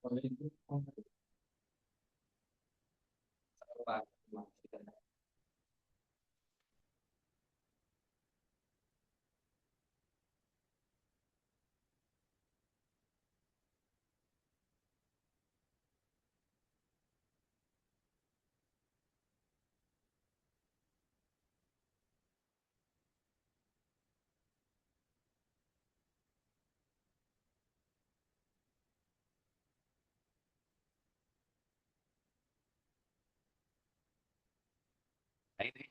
नहीं नहीं,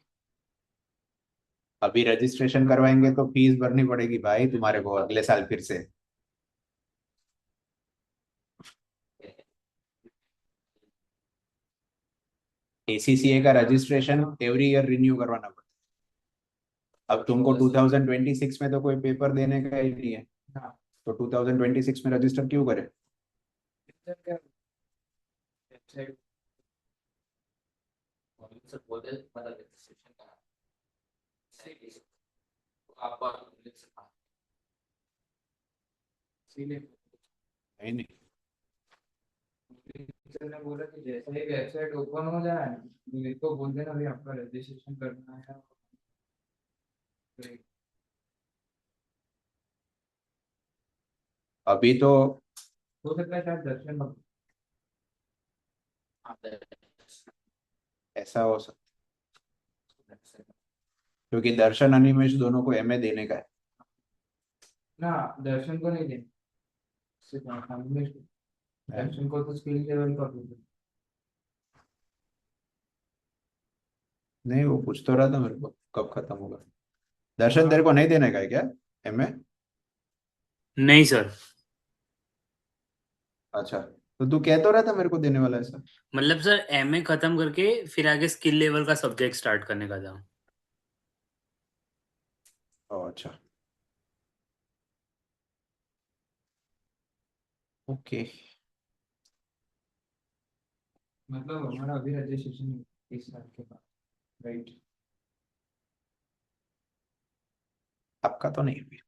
अभी रजिस्ट्रेशन करवाएंगे तो फीस भरनी पड़ेगी भाई तुम्हारे को अगले साल फिर से। एसीसीए का रजिस्ट्रेशन एवरी ईयर रिन्यू करवाना पड़ता है। अब तुमको 2026 में तो कोई पेपर देने का ही नहीं है, तो 2026 में रजिस्टर क्यों करे। नहीं नहीं, टीचर ने बोला कि जैसे ही वेबसाइट ओपन हो जाए मेरे को बोल देना भाई आपका रजिस्ट्रेशन करना है। अभी तो हो सकता है शायद दर्शन ऐसा हो सकता क्योंकि दर्शन अनिमेश दोनों को एमए देने का है। ना, दर्शन को नहीं देना, सिर्फ है? दर्शन को तो स्किल लेवल का बोल दो। नहीं, वो पूछ तो रहा था मेरे को कब खत्म होगा। दर्शन हाँ, तेरे को नहीं देने का है क्या एमए। नहीं सर। अच्छा, तो तू कह तो रहा था मेरे को देने वाला है ऐसा। मतलब सर एमए खत्म करके फिर आगे स्किल लेवल का सब्जेक्ट स्टार्ट करने का था। ओ अच्छा, ओके। मतलब हमारा अभी रजिस्ट्रेशन इस साल के बाद, राइट। आपका तो नहीं भी।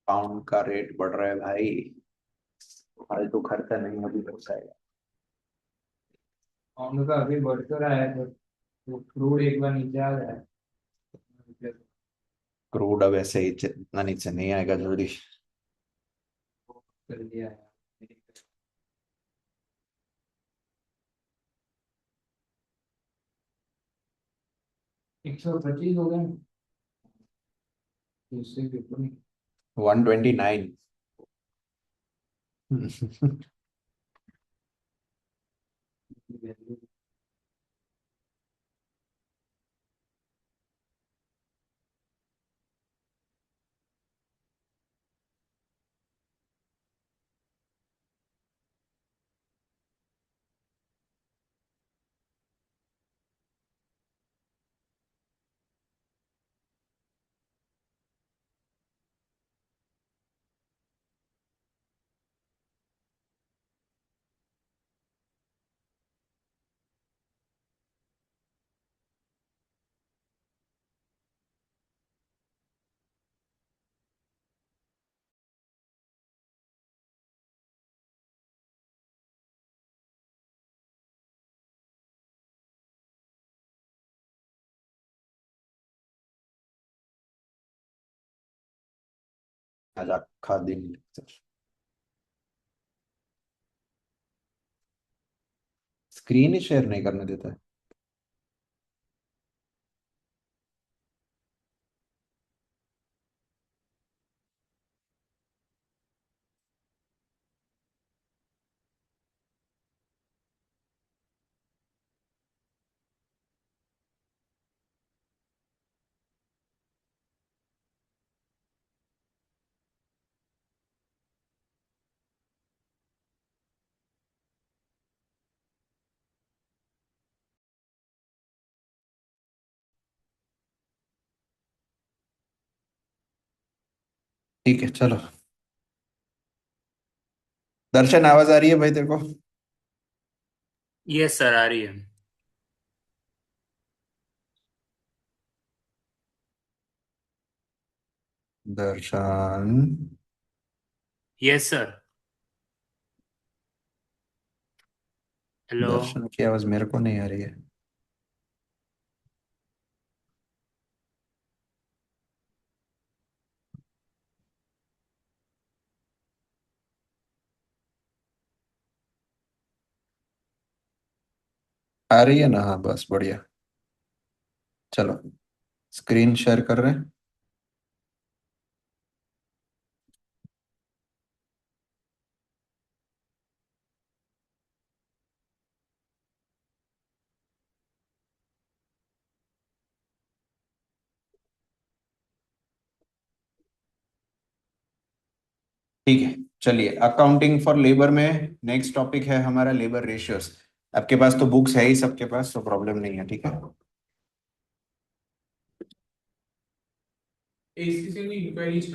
पाउंड का रेट बढ़ रहा है भाई, फालतू खर्चा नहीं अभी लगता है। पाउंड का अभी बढ़ तो रहा है तो क्रूड एक बार नीचे आ जाए क्रूड अब ऐसे ही इतना नीचे नहीं आएगा जल्दी। कर दिया है। 125 हो गए, तो उससे भी ऊपर नहीं। 129। आज अक्खा दिन स्क्रीन ही शेयर नहीं करने देता है। ठीक है चलो। दर्शन आवाज आ रही है भाई तेरे को। यस सर आ रही है। दर्शन, यस सर। हेलो। दर्शन की आवाज मेरे को नहीं आ रही है। आ रही है ना? हाँ बस बढ़िया। चलो, स्क्रीन शेयर कर रहे हैं। ठीक है, चलिए अकाउंटिंग फॉर लेबर में नेक्स्ट टॉपिक है हमारा लेबर रेशियोज। आपके पास तो बुक्स है ही सबके पास, तो प्रॉब्लम नहीं है, ठीक है। ACC ની ઇન્ક્વાયરી છે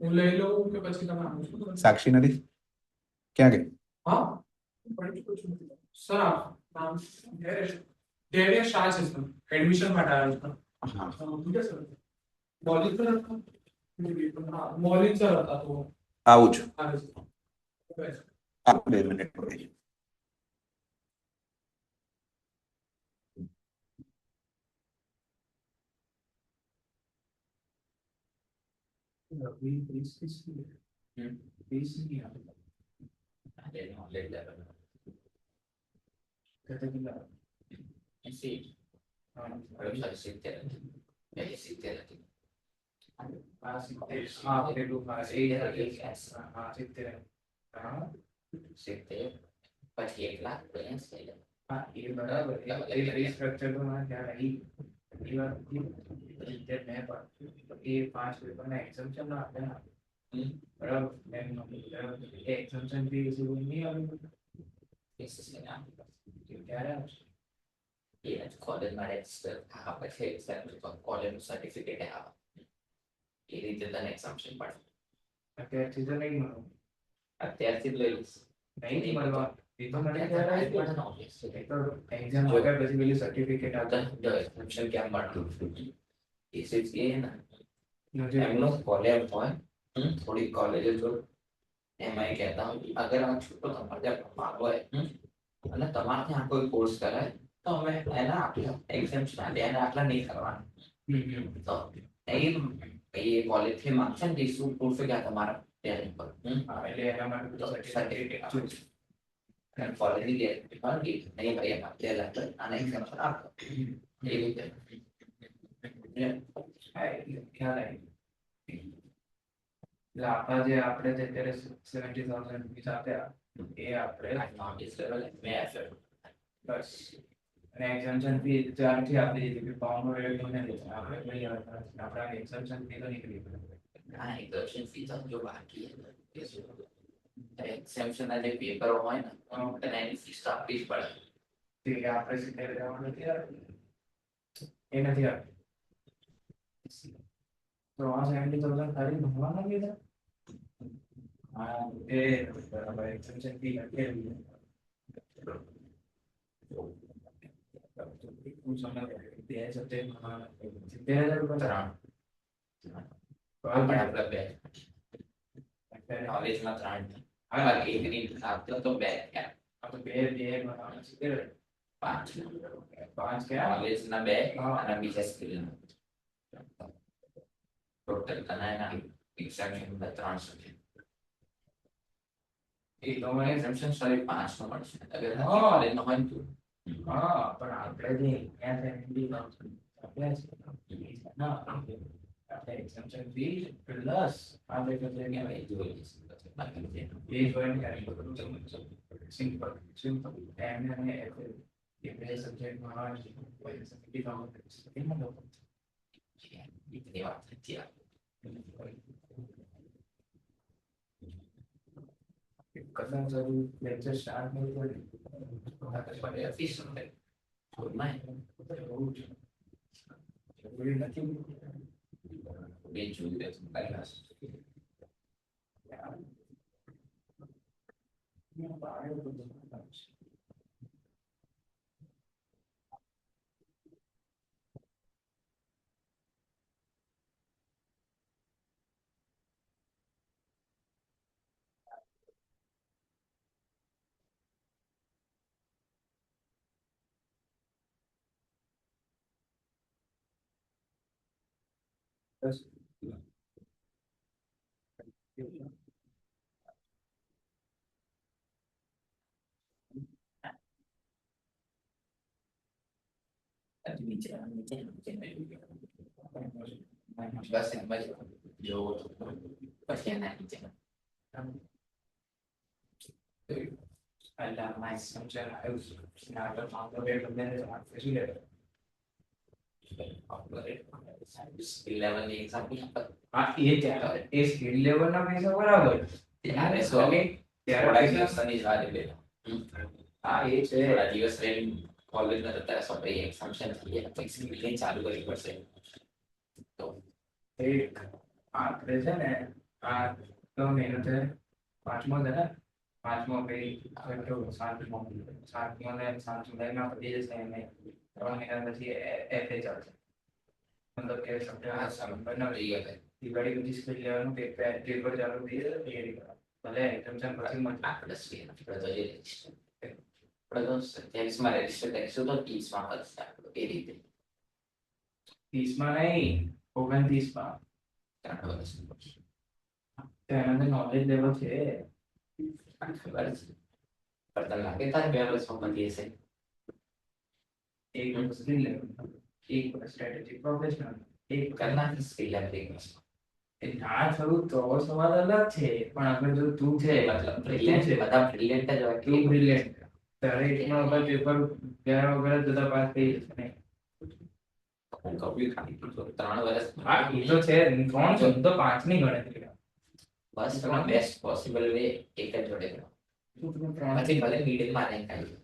હું લઈ લઉં કે પછી તમે આવો છો साक्षी नदी क्या गई? હા પડી ગયું છું સર નામ ડેરિયા શાહ છે સર એડમિશન માટે આવ્યો છું हाँ, ठीक है सर मौलिक सर हाँ मौलिक सर હતા તો आउच। આવે છે आप 2 मिनट हो गई। रवि प्लीज प्लीज नहीं आता अरे नॉलेज लेवल कहते कि ना ऐसे हाँ अरे सीखते रहते हैं सीखते रहते हैं हाँ फिर लोग हाँ हाँ सीखते हैं हाँ सीखते हैं पर 1 लाख प्रयास किया हाँ ये बराबर है ये स्ट्रक्चर तो मैं क्या रही ये बात जब मैं ये 5 पेपर में एग्जाम्पशन ना आते हैं बराबर मैं ये एग्जाम्पशन भी इसी को नहीं आवे इससे ना क्या है ये कॉलेज में रजिस्टर कहाँ पर है एग्जाम तो कॉलेज में सर्टिफिकेट है ये રીતે તને એક્ઝામ્પશન પડે અત્યારે ચીજો નહીં મળો અત્યારથી જ લઈ લઈશ નહીં મળવા એ તો મને ખ્યાલ અત્યારે આવે પણ નોલેજ છે એ તો એક્ઝામ આગળ પછી પેલી સર્ટિફિકેટ આપે જો એક્ઝામ્પશન કેમ મળતું એસીસી એ ના मुझे એમનો કોલેજ હોય થોડી કોલેજો જો એમાં એ કહેતા હોય કે અગર આ છૂટો તમારે ત્યાં ભણવાનું હોય અને તમારે ત્યાં કોઈ કોર્સ કરાય તો અમે એના આટલા એક્ઝામ્પશન આપે એને આટલા નહીં કરવાના તો એ કોલેજથી માંગશે ને કે શું પ્રૂફ કે આ તમારા ત્યાં પર એટલે એના માટે તો સર્ટિફિકેટ સર્ટિફિકેટ કોલેજની ગેરંટી પણ કે નહીં ભાઈ એમાં 2 લાખ આને એક્ઝામ્પશન આપો એ રીતે ખ્યાલ આવી એટલે આપણા જે આપણે જે અત્યારે 70,000 રૂપિયા આપ્યા એ આપણે નોટિસ લેવલ મેં એફર બસ અને એક્ઝામ્પશન ફી ત્યારથી આપી દીધી કે પાઉન્ડનો રેટ મને નહીં આપણે નહીં આપણા એક્ઝામ્પશન ફી તો નીકળી ગઈ આ એક્ઝામ્પશન ફી તો જો બાકી એક્ઝામ્પશન ના જે પેપરો હોય ને અને એની ફીસ તો આપવી જ પડે તે આપણે 70,000 નથી આપી એ નથી આપી તો આ 70,000 ખાલી ભણવાના કીધા हाँ ये बराबर एग्जाम्पशन फी लगे कुछ समझ ये सब्जेक्ट हमारा 70,000 रुपये આપણે આપણે બે નોલેજમાં 3 હવે એક રીત આપતો તો 2 क्या अब तो बे बे बनाना सीखे 5 पांच क्या નોલેજના 2 हाँ અને બીજા સ્કિલના ટોટલ તને એક્ઝામ્પશન ના 3 સબ્જેક્ટ એ તો મને એક્ઝામ્પશન સારી 5 નો મળશે અગર કોલેજ નો હોય તો हाँ पर આપણે જે ત્યાં છે એમડી આપણે ના આપણે એક્ઝામ્પશન ફી પ્લસ આપણે કહે કે ભાઈ જોઈ બાકી એ જોઈન કરી સિમ્પલ સિમ્પલ એમને એ બે સબ્જેક્ટમાં કોઈ સબ્જેક્ટ કામ એમાં લોકો इतनी बात थी કદાચ જરૂર લેક્ચર સ્ટાર્ટ નહીં કરે फीस होते छोड़ना है જરૂરી નથી बीच में दे सकता है બસ. નીચે નીચે નીચે બસ એમ જ જોવો તો પછી એના નીચે અલા my assumption I was not the way to manage my facility. 11 ની એક્ઝામ્પલ હા એ ત્યારે એ સ્કિલ લેવલના પૈસા બરાબર ત્યારે તો તો ત્યારે થોડા પૈસા દિવસની જ વાત એટલે હા એ છે થોડા દિવસ રહીને કોલેજમાં જતા રહેશો પછી એક્ઝામ્શન થઈ જાય પછી સ્કિલિંગ ચાલુ કરવી પડશે તો એક આખરે છે ને આ તો મહિનો છે પાંચમો છે ને પાંચમો કઈ સાતમો ને 7 જુલાઈમાં પતી જશે એને 3 મહિના પછી એફએ ચાલશે મતલબ કે સપ્ટેમ્બર થઈ ગયા દિવાળી પછી સ્કિલ લેવલનું પેપર ચાલુ થઈ જશે તૈયારી કરવા ભલે એક્ઝામ્શન પછી મળશે આપણે સ્કિલ આપણે તો જે રજિસ્ટર આપણે તો 27 માં રજિસ્ટર કરીશું તો 30 માં મળશે આપણું એ રીતે 30માં નહીં 29માં 3 વર્ષ પછી તેના અંદર નોલેજ લેવલ છે ખબર છે પણ તને લાગે તારે 2 વર્ષમાં પતી હશે એક સ્કિલ લેવલ એક સ્ટ્રેટેજિક પ્રોફેશનલ એક કરના સ્કિલ એપ્લિકેશન એ ના થયું તો સવાલ અલગ છે પણ આગળ જો તું છે મતલબ બ્રિલિયન્ટ છે બધા બ્રિલિયન્ટ જ હોય તું બ્રિલિયન્ટ તારે એકમાં વગર પેપર ગયા વગર જતા પાસ થઈ જશે નહીં હું કહું ખાલી 3 વર્ષ હા એ તો છે 3 છે તો 5 ની ગણતરી બસ તમે બેસ્ટ પોસિબલ વે એક જ જોડે કરો તું પછી ભલે મિડલ માં રેન્ક આવી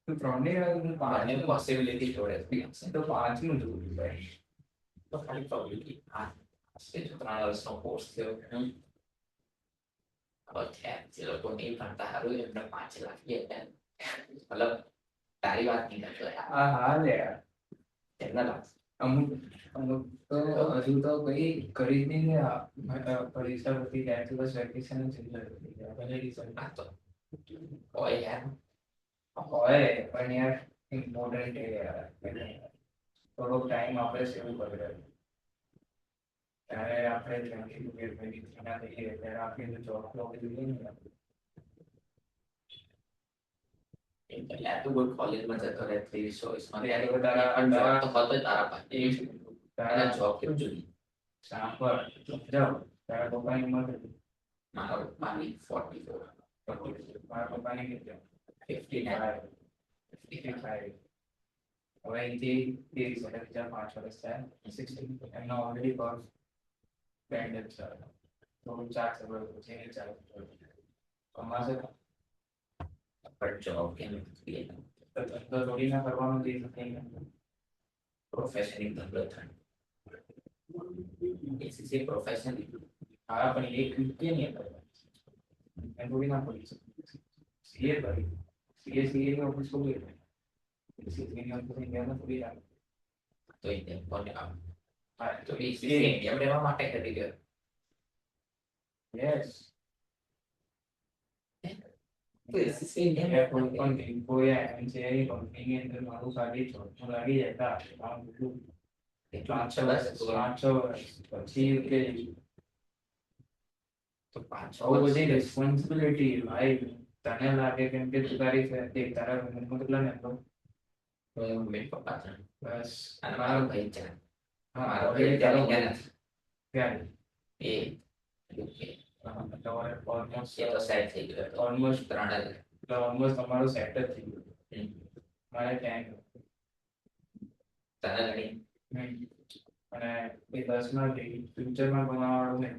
તું 3 ની ગણતરી બંને પોસિબિલિટી જોડે તો 5 નું જોવું ભાઈ તો ખાલી પ્રોબેબિલિટી આ છે જો 3 વર્ષનો કોર્સ થયો હવે જે લોકો નહીં ભણતા સારું એમને 5 લાખ મતલબ તારી વાત નહીં કરતો હા હા લે એમના લાખ અમુક અમુક તો હજુ તો કઈ કરી જ નહીં ગયા પરીક્ષા પછી ગયા તો બસ વેકેશન જ થઈ ગયા ભલે રિઝલ્ટ આ તો હોય યાર હોય પણ યાર ઇમ્પોર્ટન્ટ છે યાર થોડો ટાઈમ આપણે સેવ કર્યો ત્યારે આપણે 22 ના થઈએ ત્યારે આપણે જોબ જોઈએ ને યાર તું કોઈ કોલેજમાં જતો રહે 23 માં યાર, જોબ તો હતો જ તારા પાસે તારા જોબ કેમ જોઈ સાંભળ જાઓ તારા પપ્પાની ઉંમર કેટલી? મારો પાણી 44 મારા પપ્પાની કેટલી? 59 55 હવે અહીંથી 30 બીજા 5 વર્ષ થયા 60 એમનો ઓલરેડી કોર્સ બેન્ડ છે થોડું 4 વર્ષ પછી ચાલુ કમાશે પણ જોબ કેમ તો ધંધો થોડી ના કરવાનો જે નથી પ્રોફેશનલ ધંધો થાય એસીસી પ્રોફેશનલ હા પણ એક કે નહીં એમ થોડી ના પડી સીએ ભાઈ સીએ ની ઓફિસ કોઈ સીએ ની ઓફિસ ઇન્ડિયામાં થોડી આવે તો ઇન્ડિયન કોને આવ હા તો એસીસી ઇન્ડિયા લેવા માટે કરી ગયો યસ તો એસીસી ઇન્ડિયા એ કોઈ પણ કોઈ એમસીઆઈ કંપનીની અંદર મારું સાડી ચોથું લાગી જતા આમ બધું એટલું 5 વર્ષ પછી કે તો 5 બહુ બધી રિસ્પોન્સિબિલિટી ભાઈ તને લાગે કેમ કે તું તારી તે તારા મમ્મી કેટલા ને તો મમ્મી પપ્પા છે બસ અને મારો ભાઈ છે હા મારો already ભાઈ તારો ત્યાં નથી ક્યારે એ UK તમારે ઓલમોસ્ટ એ તો સેટ થઈ ગયો હતો ઓલમોસ્ટ 3 ઓલમોસ્ટ તમારું સેટ જ થઈ ગયું હમ. મારે ક્યાંય તને ગણી અને એ 10 માં ફ્યુચરમાં બનાવવાનું ને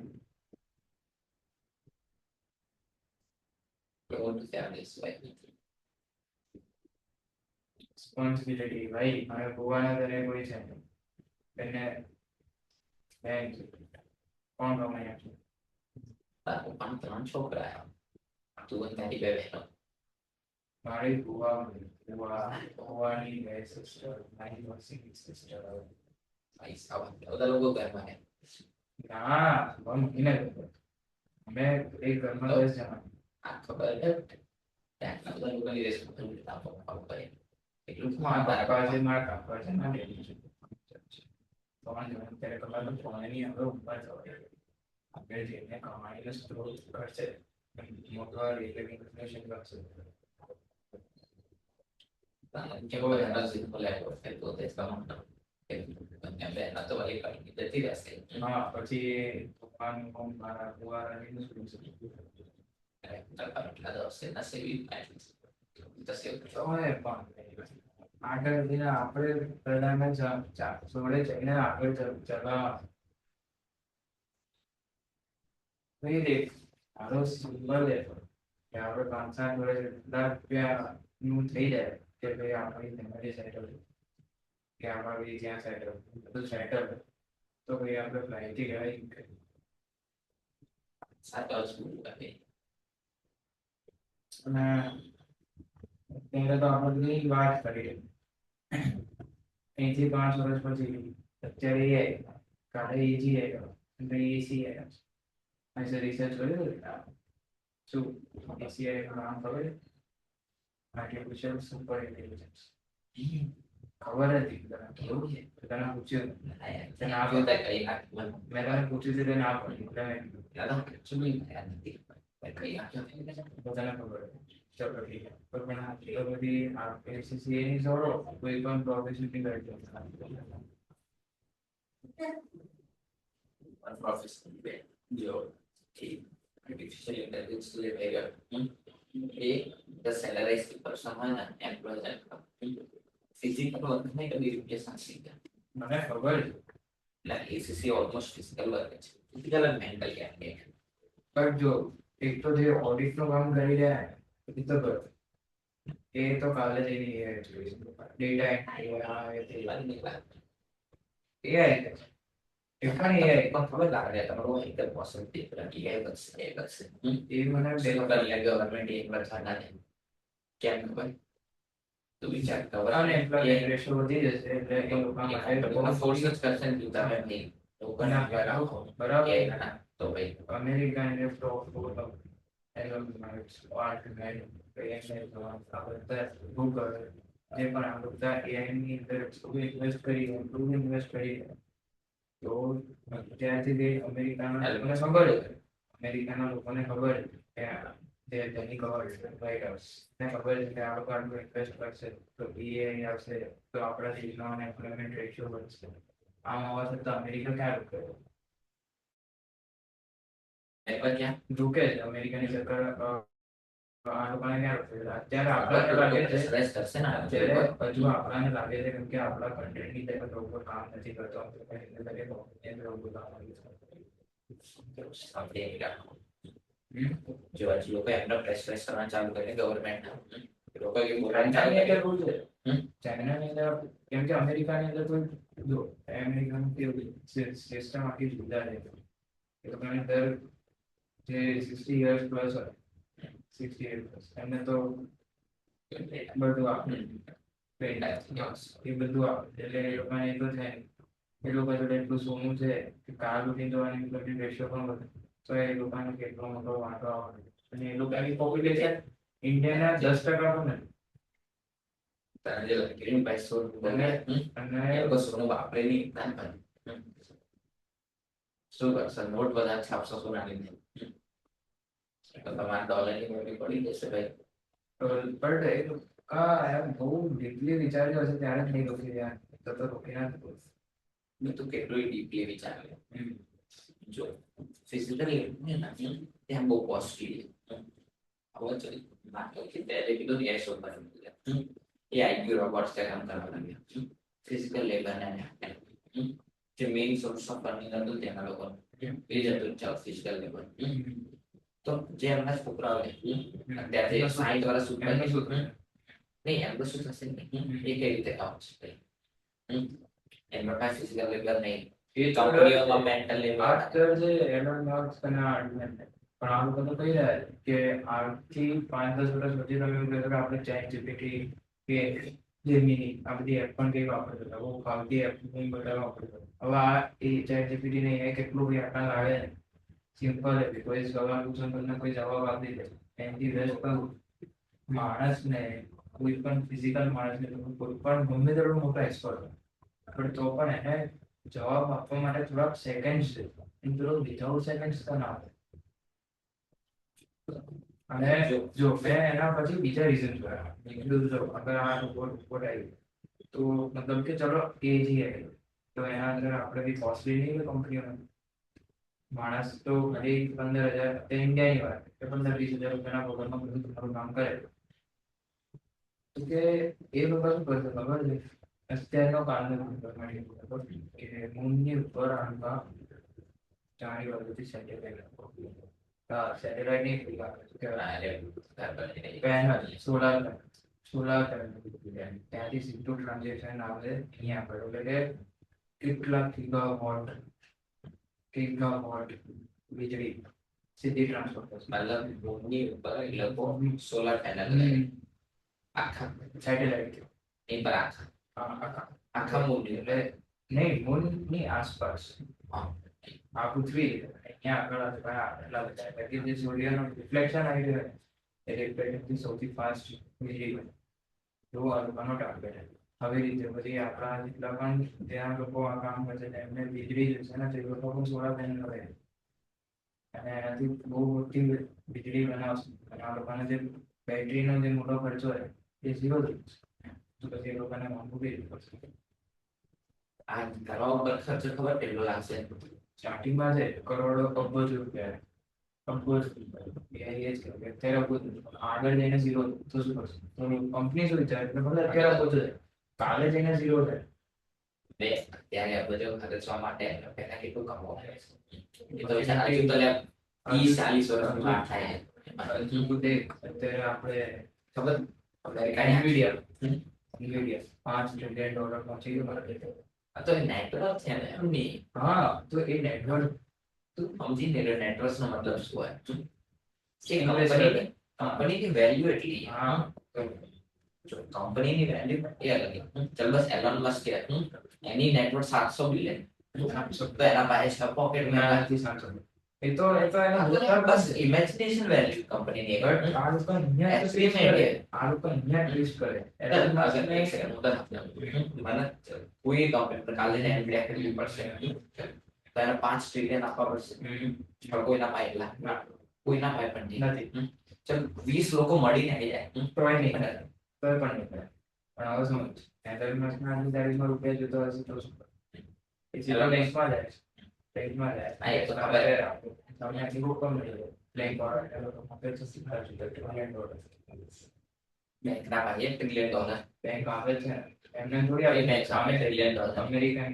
એવું ફેમિલી સ્વાય રિસ્પોન્સિબિલિટી ભાઈ મારે ગોવાના ઘરે કોઈ છે નહીં. એને બેન છે. કોણ કમાઈ આપશે તારા પપ્પાના 3 છોકરા તું અને તારી 2 બહેનો મારી ગોવાની બે સિસ્ટર મારી વસીની સિસ્ટર ભાઈ સાહેબ બધા લોકો ઘરમાં રહે ના મહિને અમે એક ઘરમાં 10 જણા આ ખબર છે ત્યાંના બધા લોકોની રેસ્પોન્સિબિલિટી આપો કરે એટલું મારા કાકા છે મારા કાકા છે મારા ડેડી છે ત્રણ જણા ત્યારે કલાક ત્રણેયની અંદર ઉપર જવાય આપણે જેને કમાણીનો સ્ત્રોત કરશે મોટો રેલવે ઇન્ફ્લેશન કરશે જેવો એના સિમ્પલ લેવો છે તો તે સમજ એટલે એના તો વાલી કાઢી જતી રહેશે હા પછી દુકાન કોમ મારા કુવારાની શું એટલા દોસ્તે ના સેવી તસે સમય પણ આગળ જઈને આપણે પહેલાને જોડે જઈને આગળ ચલા નહીં રે આરો સિમ્બલ છે કે આપણે 5-7 વર્ષ એટલા રૂપિયા નું થઈ જાય કે ભાઈ આપણી ફેમિલી સેટલ કે આપણી જ્યાં સેટલ બધું સેટલ તો ભાઈ આપણે ફ્લાઇટથી ગયા સાચો શું કરે અને ત્યારે તો આપણે બધી વાત કરી અહીંથી 5 વર્ષ પછી અત્યારે એ કાલે એજી અને એસી ऐसे रिसर्च करें શું એસીઆઈ નું નામ ખબર આર્ટિફિશિયલ સુપર ઇન્ટેલિજન્સ ખબર હતી કેવું છે તને પૂછ્યું તને આ જોતા કઈ મેં તને પૂછ્યું છે તે ના પડી એટલે યાદ ચુમી યાદ નથી કઈ આખ્યો તને ખબર ચલો ઠીક છે પણ આ બધી એસીસી ની જોડો કોઈ પણ પ્રોફેશન ની કરજો પ્રોફેસર જો artificial intelligence લેવેગા A the salarized person હોય ને એમ્પ્લોય ફિઝિકલ વર્ક નહીં કરી રૂપિયા સાંસી મને ખબર છે એટલે એસીસી ઓલમોસ્ટ ફિઝિકલ વર્ક છે ફિઝિકલ અને મેન્ટલ ક્યાં કે પણ જો એક તો જે ઓડિટ નું કામ કરી રહ્યા એ તો કર એ તો કાલે જઈને ડેટા એન્ટ્રી AI એ પણ AI પણ ખબર લાગે તમારું એક પોસિબિલિટી કે AI કરશે એ કરશે એ મને ગવર્મેન્ટ એક વાર સાડા દે કેમ ખબર તું વિચાર અનએમ્પ્લોયમેન્ટ રેશિયો વધી જશે એટલે એ લોકો માટે ફોર્સ જ કરશે ને તું તમે નહીં લોકોના બરાબર તો ભાઈ અમેરિકા ને ગૂગલ જે પણ આ બધા AI ની અંદર ઇન્વેસ્ટ કરી ઇન્વેસ્ટ કરી તો ત્યારથી જે અમેરિકાના લોકોને ખબર છે અમેરિકાના લોકોને ખબર છે કે જે ધનિક વ્હાઇટ હાઉસ ને ખબર છે કે આ લોકો આટલું ઇન્વેસ્ટ કરશે તો AI આવશે તો આપણા દેશનો એમ્પ્લોયમેન્ટ રેશિયો વધશે આમ હોવા છતાં અમેરિકા ક્યાં રૂકે ક્યાં રૂકે છે અમેરિકાની સરકાર આ લોકોને ક્યાં રૂકે અત્યારે આપણને લાગે છે કરશે ને અત્યારે હજુ આપણને લાગે છે કેમ કે આપણા કન્ટ્રીની જે લોકો કામ નથી કરતો જો હજી લોકો એમનો પ્રેશરાઇઝ કરવા ચાલુ કરે ગવર્મેન્ટ લોકો એ ચાઇનાની અંદર બોલવાનું એવું છે ચાઇનાની અંદર કેમ કે અમેરિકાની અંદર તો જો અમેરિકાનું કેવું સિસ્ટમ આખી જુદા છે એ લોકોની અંદર જે 60 years પ્લસ હોય 60 years પ્લસ એમને તો બધું આપે એ બધું આપે એટલે એ લોકોને એ તો છે એ લોકો જોડે એટલું સોનું છે કે કાર લૂંટી જવાની ઇમ્પ્લોયમેન્ટ રેશિયો પણ વધે તો એ લોકોને કેટલો મોટો વાંધો આવે અને એ લોકોની પોપ્યુલેશન ઇન્ડિયાના 10% પણ નથી ગ્રીન પૈસો અને સોનું વાપરે નહીં શું કરશે નોટ બધા છાપશો સોનાની તો તમારા ડોલરની નોટ પડી જશે ભાઈ પણ એ લોકા એમ બહુ ડીપલી વિચાર્યું હશે ત્યારે જ નહીં રોકી રહ્યા તો રોકી ના મેં તો કેટલું ડીપલી વિચાર્યું જો ફિઝિકલી ત્યાં બહુ કોસ્ટલી હવે ચલ માનો કે ત્યારે કીધું એ શો પર એ આઈક્યુ રોબોટ્સ કે કામ કરવા લાગ્યા ફિઝિકલ લેબર ને જે મેઇન સોર્સ ઓફ અર્નિંગ હતું તેના લોકો એ જ હતું ચાલ ફિઝિકલ લેબર તો જે એમના છોકરાઓ અત્યારે 60 વર્ષ ઉપર નહીં એમ તો શું થશે એ કઈ રીતે કામ છે એમનો પાસે ફિઝિકલ લેબર નહીં એ કંપનીઓમાં મેન્ટલ લેબર અત્યારે જે એલોન મસ્ક અને આર્ટમેન પણ આ લોકો તો કહી રહ્યા છે કે 8 થી 5-10 વર્ષ પછી તમે એવું કહેશો કે આપણે ચેટ જીપીટી કે જેમિની આ બધી એપ પણ કઈ વાપરતા હતા બહુ ફાવતી એપ બધા વાપરતા હવે આ એ ચેટ જીપીટી ને એ કેટલું બી આપણા લાગે સિમ્પલ છે કોઈ સવાલ પૂછો તમને કોઈ જવાબ આપી દે એનાથી બેસ્ટ તો માણસને કોઈ પણ ફિઝિકલ માણસને કોઈ પણ ગમે તેટલો મોટો એક્સપર્ટ પણ તો પણ એને જવાબ આપવા માટે થોડાક સેકન્ડ્સ છે અને પેલો વિધાઉટ સેકન્ડ્સ તો ના આવે. અને જો મેં એના પછી બીજા રીઝન જોયા. મેં કીધું જો અગર આ રિપોર્ટ આવી તો મતલબ કે ચલો એજી આવી તો એના અંદર આપણે બી કોસ્ટલી નહીં કે કંપનીઓને માણસ તો ખાલી 15,000 તે ઇન્ડિયાની વાત કે 15-20,000 રૂપિયાના પગારમાં બધું તમારું કામ કરે તો કે એ લોકો શું કરશે ખબર છે અત્યારનો કાળનો કે મૂનની ઉપર આંબા ચારી બાજુથી સેટેલાઇટ નહીં પેનલ સોલાર પેનલ ત્યાંથી સીધું ટ્રાન્ઝેક્શન આવે અહીંયા આગળ એટલે કે કેટલા ગીગાવોટ વીજળી સીધી ટ્રાન્સફર થશે મતલબ મૂનની ઉપર એ લોકો સોલાર પેનલ આખા સેટેલાઇટ એ પર આખા આખા મૂન એટલે નહીં મૂનની આસપાસ આ પૃથ્વી અહીંયા આગળ એટલા બધા એટલે કે જે સૂર્યનો રિફ્લેક્શન આવી રહ્યો એ રિફ્લેક્શનથી સૌથી ફાસ્ટ વીજળી બને એવો આ લોકોનો ટાર્ગેટ છે. આવી રીતે પછી આપણા જેટલા પણ ત્યાં લોકો આ કામ કરશે એમને વીજળી જોઈશે ને તે લોકો પણ સોલાર પેનલ રહે અને એનાથી બહુ મોટી વીજળી બનાવશે અને આ લોકોને જે બેટરીનો જે મોટો ખર્ચો હોય એ ઝીરો થઈ જશે તો પછી એ લોકોને મોંઘું બી પડશે. આ કરવા ઉપર ખર્ચો ખબર કેટલો લાગશે સ્ટાર્ટિંગમાં છે કરોડો અબજો રૂપિયા અબજો રૂપિયા એ જ કે અત્યારે અબજો આગળ જઈને ઝીરો તો શું કરશે તો કંપની શું વિચારે એટલે ભલે અત્યારે અબજો છે કાલે જઈને ઝીરો થાય બે ત્યારે આ બધું ખર્ચવા માટે પહેલા કેટલું કમાવું પડે એ તો વિચાર હજુ તો 30-40 વર્ષની વાત થાય હજુ બધે અત્યારે આપણે ખબર અમેરિકાની NVIDIA $5 trillion પહોંચી ગયું માર્કેટ. આ તો નેટવર્ક છે ને એમની હા તો એ નેટવર્ક તું સમજી ને નેટવર્ક નો મતલબ શું હોય કે Investor. કંપનીની વેલ્યુ એટલી હા જો કંપનીની વેલ્યુ એ અલગ ચલ બસ એલોન મસ્ક કે એની નેટવર્ક 700 બિલિયન તો એના પાસે પોકેટમાં નાથી સાચો એ તો એના બસ ઇમેજિનેશન વેલ્યુ કંપનીની બટ આ લોકો અહીંયા ટ્વિસ્ટ કરે આ લોકો અહીંયા ટ્વિસ્ટ કરે મને કોઈ કંપની કાલે એનવીડિયા કરવી પડશે તો એને 5 ટ્રિલિયન આપવા પડશે પણ કોઈના પાસે એટલા કોઈના પાસે પણ નથી ચલ 20 લોકો મળીને આવી જાય તોય નહીં કરે તોય પણ નહીં કરે પણ હવે સમજ એલન મસ્કના આજની તારીખમાં રૂપિયા જોતો હશે તો શું કરે એ સીધો બેંકમાં જાય છે બેંકમાં જાય હા, એ તો ખબર છે. તમને આટલી રકમ મળી જાય બેંક વાળા એ લોકો આપે છે $1 trillion બેંકના પાસે $1 ટ્રિલિયન બેંક આપે છે એમને થોડી આવે બેંક સામે $1 ટ્રિલિયન અમેરિકન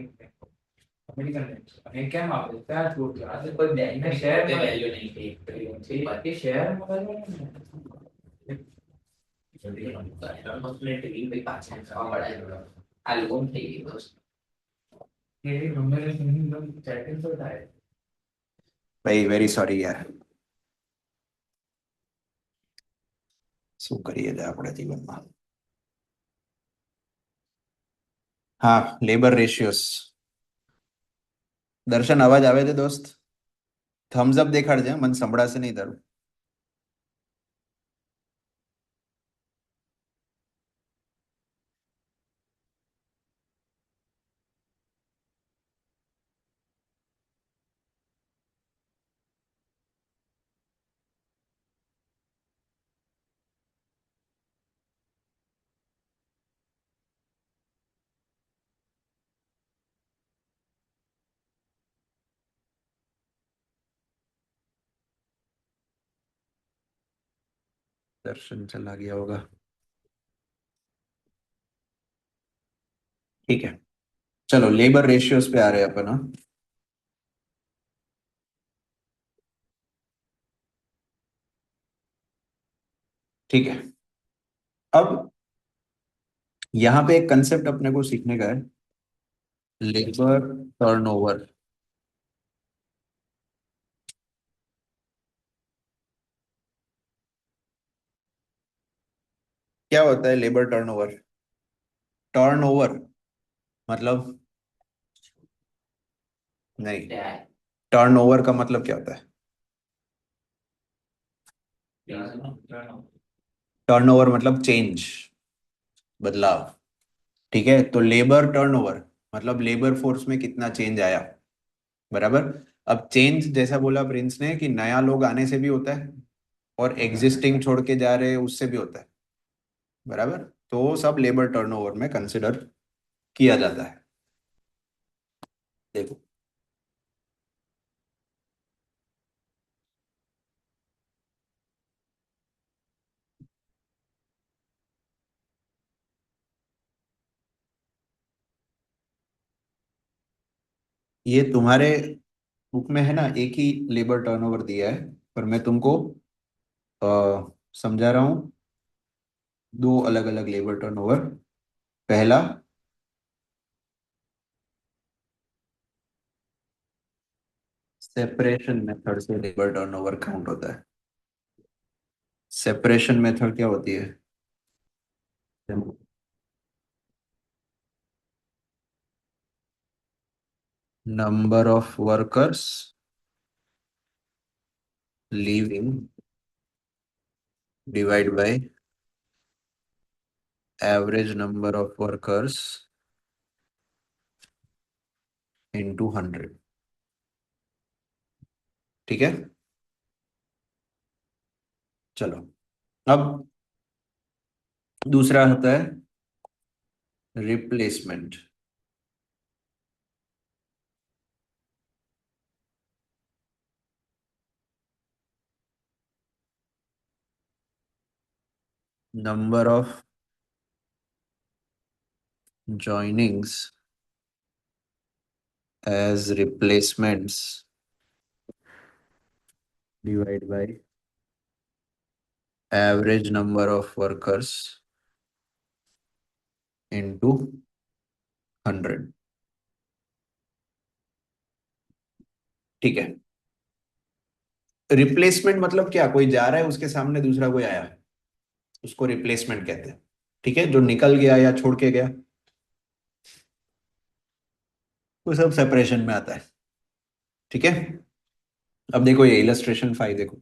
બેંક અને કેમ આપે ત્યાં છૂટ આ તો કોઈ બેંકને શેર શેર વેલ્યુ નહીં $1 ટ્રિલિયન છે એ શેર મળે આ લોન થઈ ગઈ બસ એ ગમે તે સેટિંગ તો થાય ભાઈ વેરી સોરી યાર શું કરીએ છે આપણે જીવનમાં. હા લેબર રેશિયોસ દર્શન અવાજ આવે છે દોસ્ત થમ્સ અપ દેખાડજે મને સંભળાશે નહીં તારું. दर्शन चला गया होगा. ठीक है चलो लेबर रेशियोज पे आ रहे हैं अपन. हाँ ठीक है अब यहाँ पे एक कंसेप्ट अपने को सीखने का है लेबर टर्नओवर. क्या होता है लेबर टर्नओवर? टर्नओवर मतलब नहीं, टर्नओवर का मतलब क्या होता है? टर्नओवर मतलब चेंज, बदलाव. ठीक है तो लेबर टर्नओवर मतलब लेबर फोर्स में कितना चेंज आया, बराबर। अब चेंज जैसा बोला प्रिंस ने कि नया लोग आने से भी होता है और एग्जिस्टिंग छोड़ के जा रहे हैं उससे भी होता है, बराबर। तो वो सब लेबर टर्नओवर में कंसिडर किया जाता है। देखो ये तुम्हारे बुक में है ना, एक ही लेबर टर्नओवर दिया है, पर मैं तुमको समझा रहा हूँ दो अलग अलग लेबर टर्नओवर। पहला, सेपरेशन मेथड से लेबर टर्नओवर काउंट होता है। सेपरेशन मेथड क्या होती है? Number of workers leaving divide by average number of workers into 100। ठीक है, चलो। अब दूसरा होता है replacement. Number of joinings as replacements divided by average number of workers into 100। ठीक है, रिप्लेसमेंट मतलब क्या, कोई जा रहा है उसके सामने दूसरा कोई आया है, उसको रिप्लेसमेंट कहते हैं। ठीक है, जो निकल गया या छोड़ के गया वो सब सेपरेशन में आता है। ठीक है, अब देखो ये इलस्ट्रेशन 5 देखो।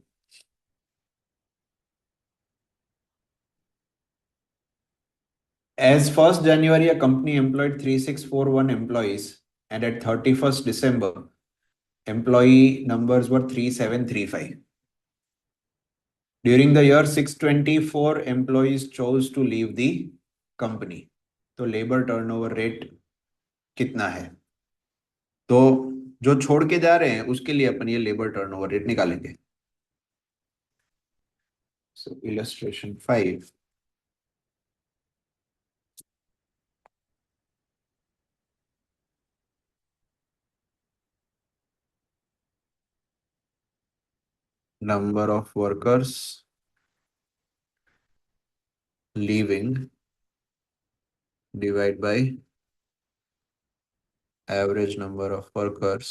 As 1st January, a company employed 3641 employees, and at 31st December, employee numbers were 3735. During the year, 624 employees chose to leave the company. तो लेबर टर्नओवर रेट कितना है? तो जो छोड़ के जा रहे हैं उसके लिए अपन ये लेबर टर्नओवर रेट निकालेंगे। So illustration 5, number of workers leaving divided by average number of workers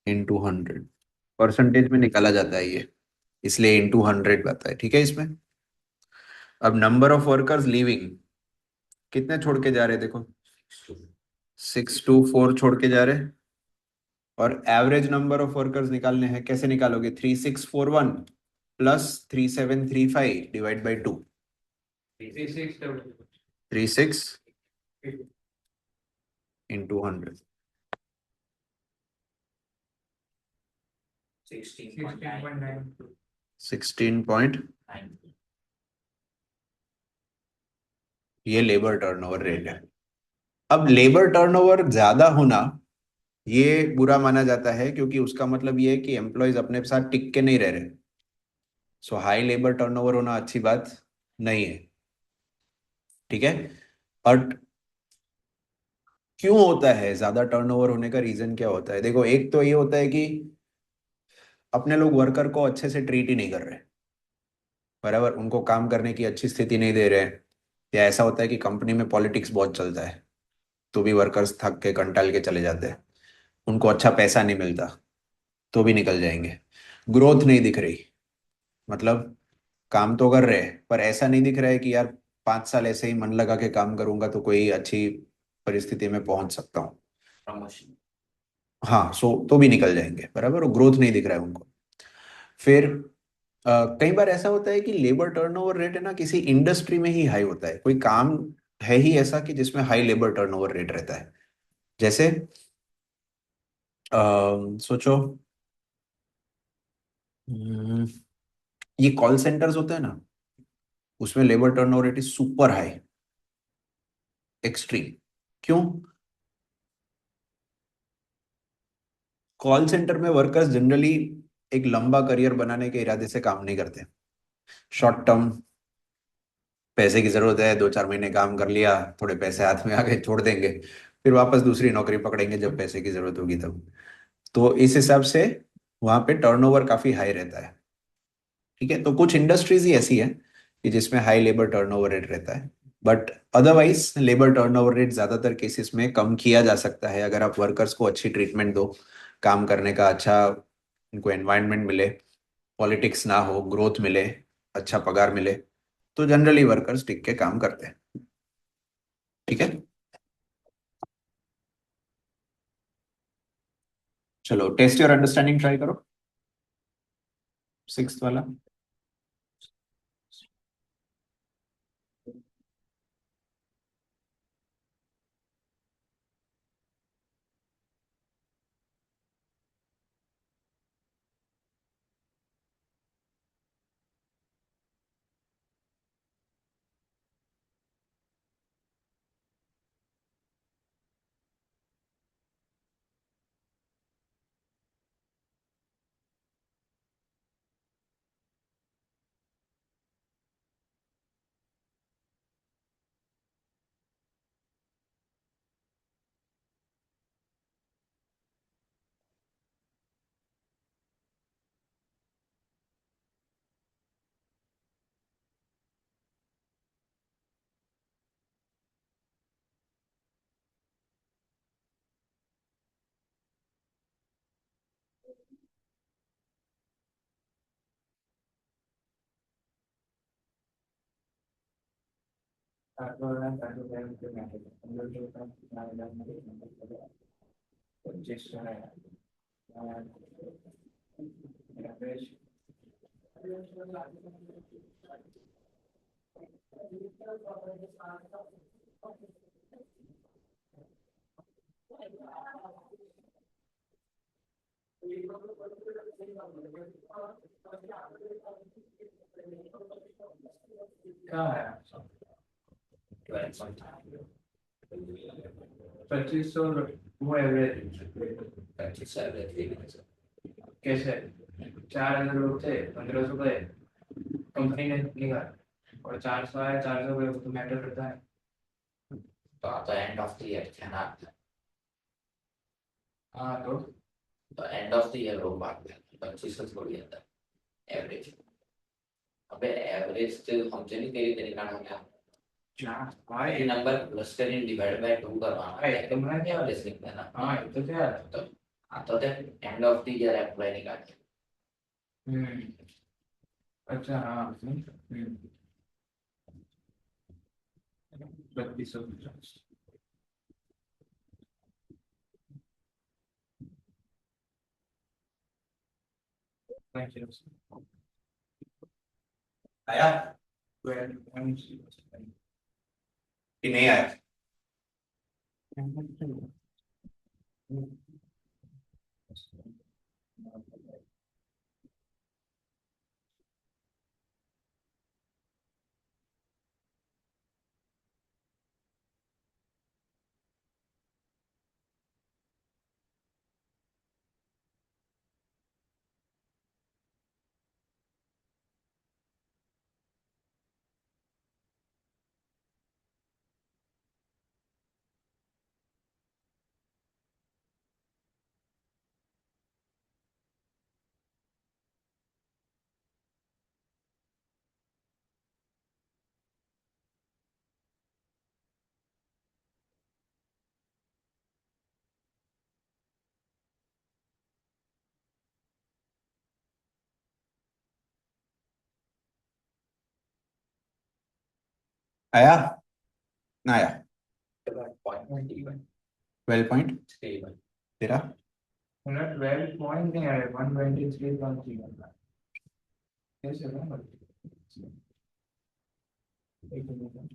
into 100। Percentage में निकाला जाता है ये, इसलिए into 100 आता है। ठीक है, इसमें अब नंबर ऑफ वर्कर्स लीविंग कितने छोड़ के जा रहे हैं, देखो 624 छोड़ के जा रहे हैं। और एवरेज नंबर ऑफ वर्कर्स निकालने हैं, कैसे निकालोगे? 3641 प्लस 3735 डिवाइड बाई 2। 36 into 100, 16 ये लेबर टर्नओवर रेट है। अब लेबर टर्नओवर ज्यादा होना ये बुरा माना जाता है, क्योंकि उसका मतलब ये है कि एम्प्लॉयज अपने साथ टिक के नहीं रह रहे। सो हाई लेबर टर्नओवर होना अच्छी बात नहीं है। ठीक है, बट क्यों होता है ज्यादा टर्नओवर होने का रीजन क्या होता है? देखो, एक तो ये होता है कि अपने लोग वर्कर को अच्छे से ट्रीट ही नहीं कर रहे, बराबर, उनको काम करने की अच्छी स्थिति नहीं दे रहे हैं। या ऐसा होता है कि कंपनी में पॉलिटिक्स बहुत चलता है, तो भी वर्कर्स थक के कंटाल के चले जाते हैं, उनको अच्छा पैसा नहीं मिलता तो भी निकल जाएंगे। ग्रोथ नहीं दिख रही, मतलब काम तो कर रहे हैं पर ऐसा नहीं दिख रहा है कि यार 5 साल ऐसे ही मन लगा के काम करूंगा तो कोई अच्छी परिस्थिति में पहुंच सकता हूँ। प्रमोशन। हाँ, सो तो भी निकल जाएंगे, बराबर, ग्रोथ नहीं दिख रहा है उनको। फिर कई बार ऐसा होता है कि लेबर टर्नओवर रेट है ना किसी इंडस्ट्री में ही हाई होता है, कोई काम है ही ऐसा कि जिसमें हाई लेबर टर्नओवर रेट रहता है। जैसे सोचो, हम्म, ये कॉल सेंटर्स होते हैं ना, उसमें labour turnover rate is super high, extreme. क्यों? कॉल सेंटर में वर्कर्स जनरली एक लंबा करियर बनाने के इरादे से काम नहीं करते। शॉर्ट टर्म पैसे की जरूरत है, 2-4 महीने काम कर लिया, थोड़े पैसे हाथ में आ गए, छोड़ देंगे, फिर वापस दूसरी नौकरी पकड़ेंगे जब पैसे की जरूरत होगी तब। तो इस हिसाब से वहां पे टर्नओवर काफी हाई रहता है। ठीक है, तो कुछ इंडस्ट्रीज ही ऐसी है कि जिसमें हाई लेबर टर्नओवर रेट रहता है, but otherwise labour turnover rate ज्यादातर केसेस में कम किया जा सकता है अगर आप वर्कर्स को अच्छी ट्रीटमेंट दो, काम करने का अच्छा उनको एनवायरनमेंट मिले, पॉलिटिक्स ना हो, ग्रोथ मिले, अच्छा पगार मिले, तो जनरली वर्कर्स टिक के काम करते हैं। ठीक है, चलो टेस्ट योर अंडरस्टैंडिंग ट्राई करो, 6th वाला। क्या है 2500 वो एवरेज 25 एवरेज कैसे 4000 लोग थे 1500 गए कंपनी ने निकाला और 400 आया 400 गए, वो तो मैटर करता है। तो एंड ऑफ द ईयर क्या ना, हाँ तो एंड ऑफ द ईयर लोग बात करते 25 से थोड़ी आता है एवरेज। अबे एवरेज तो हमसे नहीं तेरी तरीका ना क्या, भाई ये नंबर प्लस करें डिवाइड बाय 2 करवाना भाई, है, तुम ना क्या एवरेज लिखना है ना। हाँ ये तो क्या है। तो आता है end of the year employ निकाल। हम्म अच्छा हाँ 3250 आया 12.07 कि नहीं आया? आया ना आया? 12 पॉइंट तेरा? 12 पॉइंट नहीं आया 123.3 कैसे होगा? एक मिनट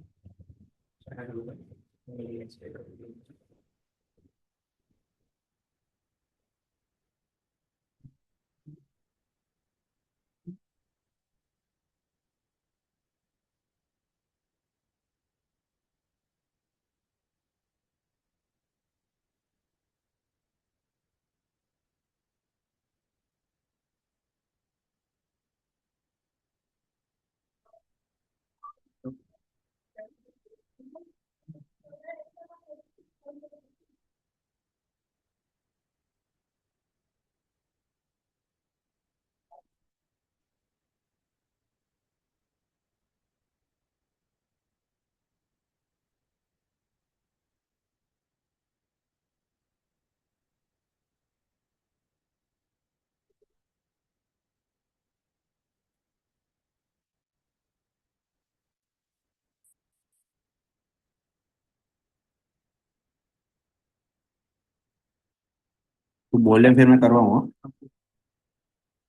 तू बोले फिर मैं करवाऊँ, हाँ?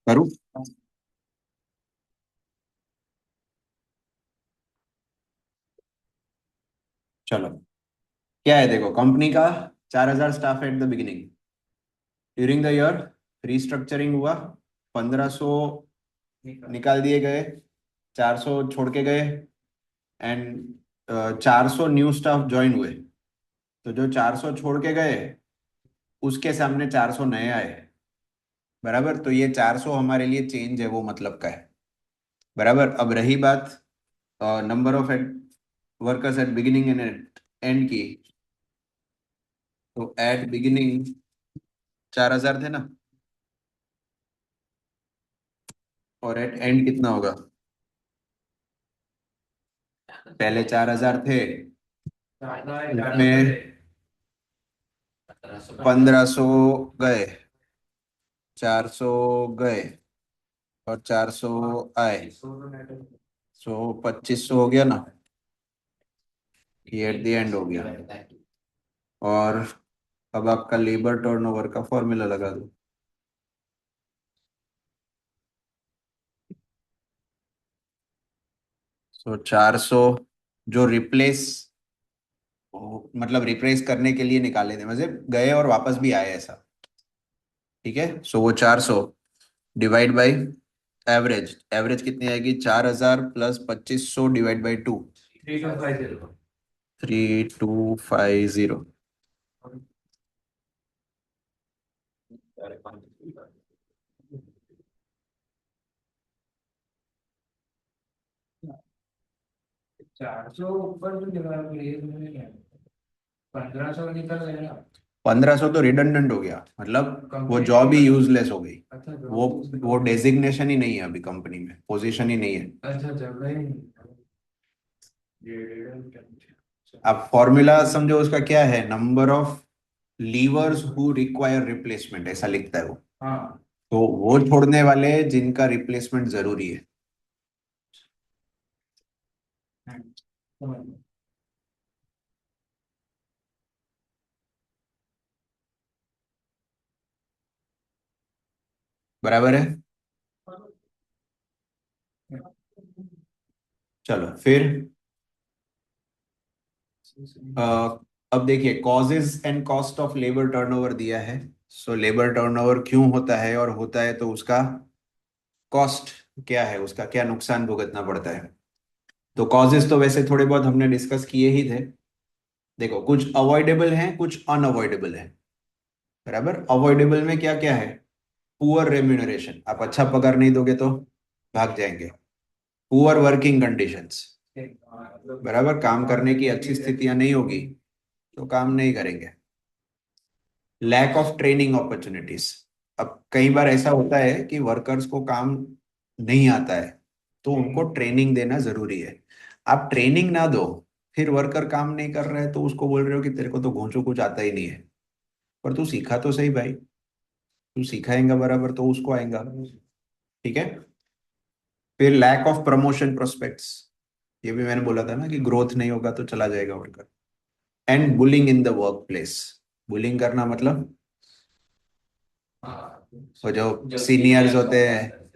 करूँ? चलो, क्या है देखो, कंपनी का 4,000 staff at the beginning, during the year restructuring हुआ, 1,500 निकाल दिए गए, 400 छोड़ के गए, एंड 400 न्यू स्टाफ ज्वाइन हुए। तो जो 400 छोड़ के गए उसके सामने 400 नए आए, बराबर। तो ये 400 हमारे लिए चेंज है, वो मतलब का है, बराबर। अब रही बात number of workers at beginning and at end की, तो एट बिगिनिंग 4,000 थे ना, और एट एंड कितना होगा? पहले 4,000 थे, उसमें 1,500 गए, 400 गए, और 400 आए, सो 2,500 हो गया ना, ये एट द एंड हो गया। और अब आपका लेबर टर्नओवर का फॉर्मूला लगा दो। सो 400 जो रिप्लेस, मतलब रिप्लेस करने के लिए निकाले थे, मतलब गए और वापस भी आए ऐसा, ठीक है। सो वो 400 डिवाइड बाई एवरेज, एवरेज कितनी आएगी? 4,000 प्लस 2,500 डिवाइड बाई 2, 3,250। 400 ऊपर भी निकाल के ये मैंने क्या 1500 निकल गया। 1,500 तो रिडंडेंट हो गया, मतलब वो जॉब ही यूजलेस हो गई। वो डेजिग्नेशन ही नहीं है अभी कंपनी में, पोजीशन ही नहीं है। अच्छा जगह ही अब फॉर्मूला समझो, उसका क्या है? Number of levers who require replacement, ऐसा लिखता है वो। हाँ तो वो छोड़ने वाले जिनका रिप्लेसमेंट जरूरी है। समझ गया। बराबर है। चलो फिर अब देखिए, causes and cost of labour turnover दिया है। सो लेबर टर्नओवर क्यों होता है, और होता है तो उसका कॉस्ट क्या है, उसका क्या नुकसान भुगतना पड़ता है। तो कॉजेज तो वैसे थोड़े बहुत हमने डिस्कस किए ही थे। देखो, कुछ अवॉइडेबल हैं, कुछ अनअवॉइडेबल हैं, बराबर। अवॉइडेबल में क्या क्या है? पुअर रेम्यूनरेशन, आप अच्छा पगार नहीं दोगे तो भाग जाएंगे। पुअर वर्किंग कंडीशंस, बराबर, काम करने की अच्छी स्थितियां नहीं होगी तो काम नहीं करेंगे। लैक ऑफ ट्रेनिंग अपॉर्चुनिटीज, अब कई बार ऐसा होता है कि वर्कर्स को काम नहीं आता है, तो उनको ट्रेनिंग देना जरूरी है। आप ट्रेनिंग ना दो, फिर वर्कर काम नहीं कर रहा है, तो उसको बोल रहे हो कि तेरे को तो घोंचू कुछ आता ही नहीं है। पर तू सीखा तो सही भाई, तू सिखाएंगा बराबर तो उसको आएगा, ठीक है। फिर लैक ऑफ प्रमोशन प्रोस्पेक्ट्स, ये भी मैंने बोला था ना कि ग्रोथ नहीं होगा तो चला जाएगा worker. And bullying in the work place, bullying करना मतलब वो जो सीनियर्स होते हैं,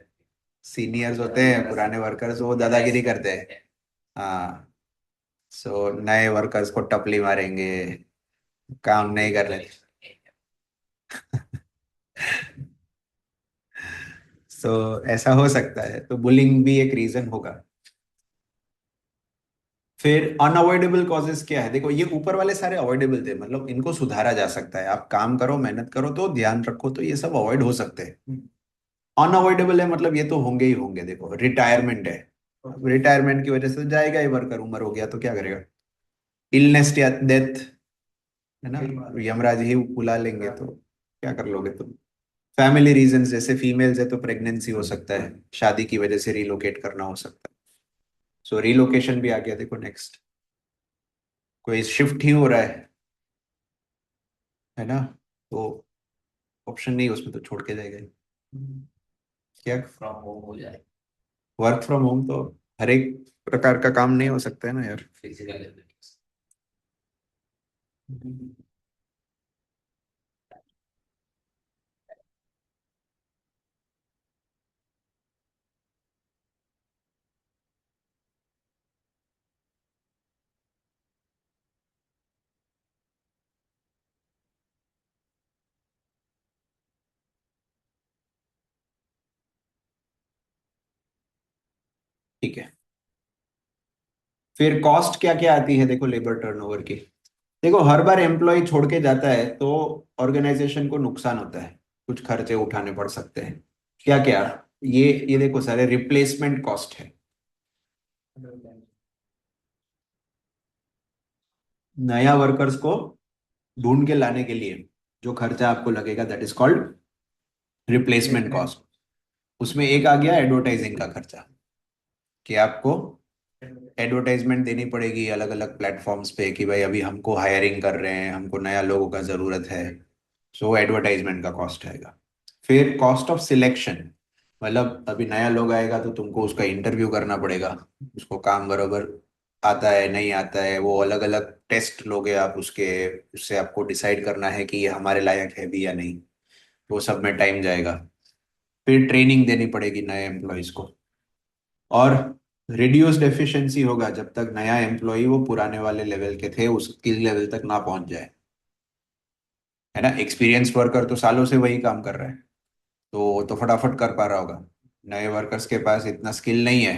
सीनियर्स होते हैं पुराने वर्कर्स, वो दादागिरी करते हैं। हाँ, सो नए वर्कर्स को टपली मारेंगे, काम नहीं कर रहे। सो ऐसा हो सकता है, तो बुलिंग भी एक रीजन होगा। फिर अनअवॉइडेबल कॉजेस क्या है, देखो ये ऊपर वाले सारे अवॉइडेबल थे, मतलब इनको सुधारा जा सकता है, आप काम करो, मेहनत करो, तो ध्यान रखो, तो ये सब अवॉइड हो सकते हैं। अनअवॉइडेबल है मतलब ये तो होंगे ही होंगे, देखो रिटायरमेंट है, रिटायरमेंट की वजह से जाएगा ही वर्कर, उम्र हो गया तो क्या करेगा, इलनेस या डेथ, है ना, यमराज ही बुला लेंगे, तो क्या कर लोगे तुम। फैमिली रीजंस, जैसे फीमेल्स है तो प्रेगनेंसी हो सकता है, शादी की वजह से रिलोकेट करना हो सकता है। सो रिलोकेशन भी आ गया, देखो नेक्स्ट, कोई शिफ्ट ही हो रहा है ना, तो ऑप्शन नहीं है उसमें, तो छोड़ के जाएगा ही। क्या, फ्रॉम होम हो जाए, वर्क फ्रॉम होम तो हर एक प्रकार का काम नहीं हो सकता है ना यार। फिजिकल। ठीक है, फिर कॉस्ट क्या क्या आती है, देखो लेबर टर्नओवर की। देखो हर बार एम्प्लॉय छोड़ के जाता है तो ऑर्गेनाइजेशन को नुकसान होता है, कुछ खर्चे उठाने पड़ सकते हैं। क्या क्या, ये देखो सारे रिप्लेसमेंट कॉस्ट है। नया वर्कर्स को ढूंढ के लाने के लिए जो खर्चा आपको लगेगा, that is called replacement cost. उसमें एक आ गया एडवर्टाइजिंग का खर्चा, कि आपको एडवर्टाइजमेंट देनी पड़ेगी अलग अलग प्लेटफॉर्म्स पे, कि भाई अभी हमको हायरिंग कर रहे हैं, हमको नया लोगों का जरूरत है। सो एडवर्टाइजमेंट का कॉस्ट आएगा। फिर कॉस्ट ऑफ सिलेक्शन, मतलब अभी नया लोग आएगा तो तुमको उसका इंटरव्यू करना पड़ेगा, उसको काम बराबर आता है नहीं आता है, वो अलग अलग टेस्ट लोगे आप उसके, उससे आपको डिसाइड करना है कि ये हमारे लायक है भी या नहीं, वो सब में टाइम जाएगा। फिर ट्रेनिंग देनी पड़ेगी नए एम्प्लॉयज को, और रिड्यूस्ड एफिशिएंसी होगा जब तक नया एम्प्लॉय वो पुराने वाले लेवल के थे उस स्किल लेवल तक ना पहुंच जाए, है ना। एक्सपीरियंस वर्कर तो सालों से वही काम कर रहा है, तो फटाफट कर पा रहा होगा। नए वर्कर्स के पास इतना स्किल नहीं है,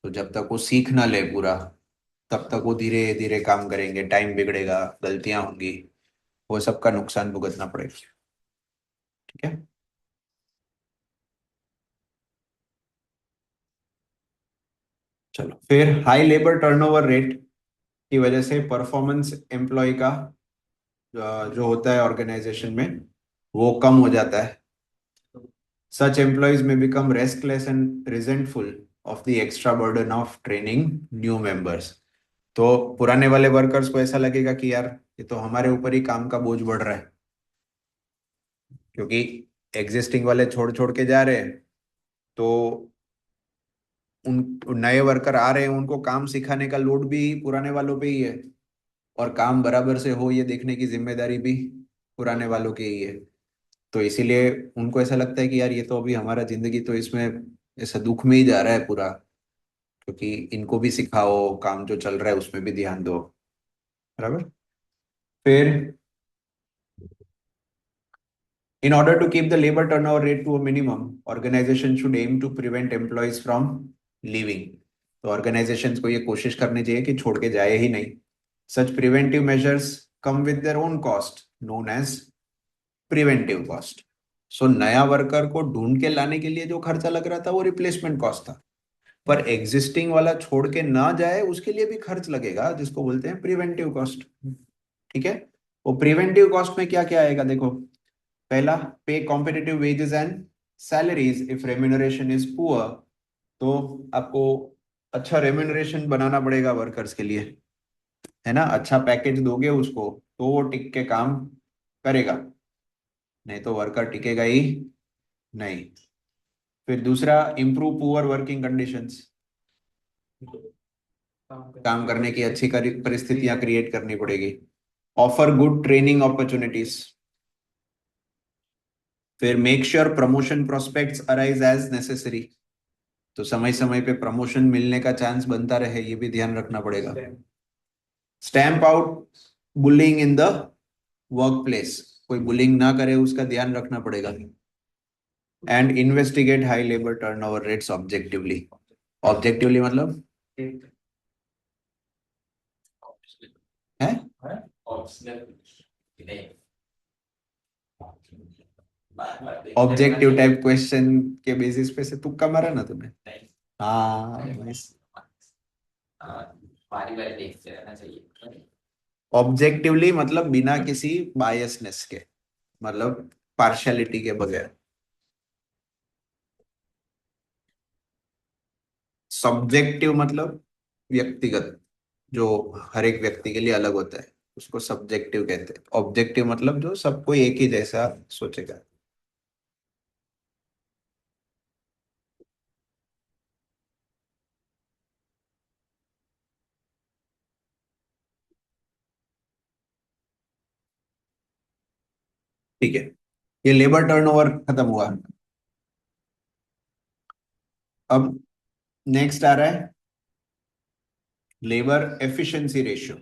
तो जब तक वो सीख ना ले पूरा, तब तक वो धीरे धीरे काम करेंगे, टाइम बिगड़ेगा, गलतियां होंगी, वो सबका नुकसान भुगतना पड़ेगा। ठीक है, चलो फिर हाई लेबर टर्नओवर रेट की वजह से परफॉर्मेंस एम्प्लॉय का जो होता है ऑर्गेनाइजेशन में, वो कम हो जाता है। सच एम्प्लॉयज में become restless and resentful of the extra burden of training new members. तो पुराने वाले वर्कर्स को ऐसा लगेगा कि यार ये तो हमारे ऊपर ही काम का बोझ बढ़ रहा है, क्योंकि एग्जिस्टिंग वाले छोड़ छोड़ के जा रहे हैं, तो उन नए वर्कर आ रहे हैं, उनको काम सिखाने का लोड भी पुराने वालों पे ही है, और काम बराबर से हो ये देखने की जिम्मेदारी भी पुराने वालों की ही है। तो इसीलिए उनको ऐसा लगता है कि यार ये तो अभी हमारा जिंदगी तो इसमें ऐसा दुख में ही जा रहा है पूरा, क्योंकि इनको भी सिखाओ, काम जो चल रहा है उसमें भी ध्यान दो, बराबर। फिर in order to keep the labor turnover rate to a minimum, organization should aim to prevent employees from leaving। तो ऑर्गेनाइजेशंस को ये कोशिश करनी चाहिए कि छोड़ के जाए ही नहीं। Such preventive measures come with their own cost known as preventive cost. So नया वर्कर को ढूंढ के लाने के लिए जो खर्चा लग रहा था वो रिप्लेसमेंट कॉस्ट था, पर एग्जिस्टिंग वाला छोड़ के ना जाए उसके लिए भी खर्च लगेगा, जिसको बोलते हैं प्रिवेंटिव कॉस्ट। ठीक है, वो प्रिवेंटिव कॉस्ट में क्या क्या आएगा, देखो पहला, पे competitive wages and salaries if remuneration is poor. तो आपको अच्छा रेम्यूनरेशन बनाना पड़ेगा वर्कर्स के लिए, है ना, अच्छा पैकेज दोगे उसको तो वो टिक के काम करेगा, नहीं तो वर्कर टिकेगा ही नहीं। फिर दूसरा, इम्प्रूव पुअर वर्किंग कंडीशंस, काम करने की अच्छी परिस्थितियां क्रिएट करनी पड़ेगी। Offer good training opportunities. फिर make sure promotion prospects arise as necessary, तो समय समय पे प्रमोशन मिलने का चांस बनता रहे, ये भी ध्यान रखना पड़ेगा। Stamp out bullying in the work place, कोई बुलिंग ना करे उसका ध्यान रखना पड़ेगा। And investigate high labour turnover rates objectively. Objectively मतलब है ऑब्जेक्टिव टाइप क्वेश्चन के बेसिस पे से तुक्का मारा ना तुमने। हाँ nice। बारी बारी देखते रहना चाहिए। ऑब्जेक्टिवली मतलब बिना किसी बायसनेस के, मतलब पार्शियलिटी के बगैर। सब्जेक्टिव मतलब व्यक्तिगत, जो हर एक व्यक्ति के लिए अलग होता है, उसको सब्जेक्टिव कहते हैं। ऑब्जेक्टिव मतलब जो सबको एक ही जैसा सोचेगा। ठीक है, ये लेबर टर्नओवर खत्म हुआ। अब नेक्स्ट आ रहा है लेबर एफिशिएंसी रेशियो।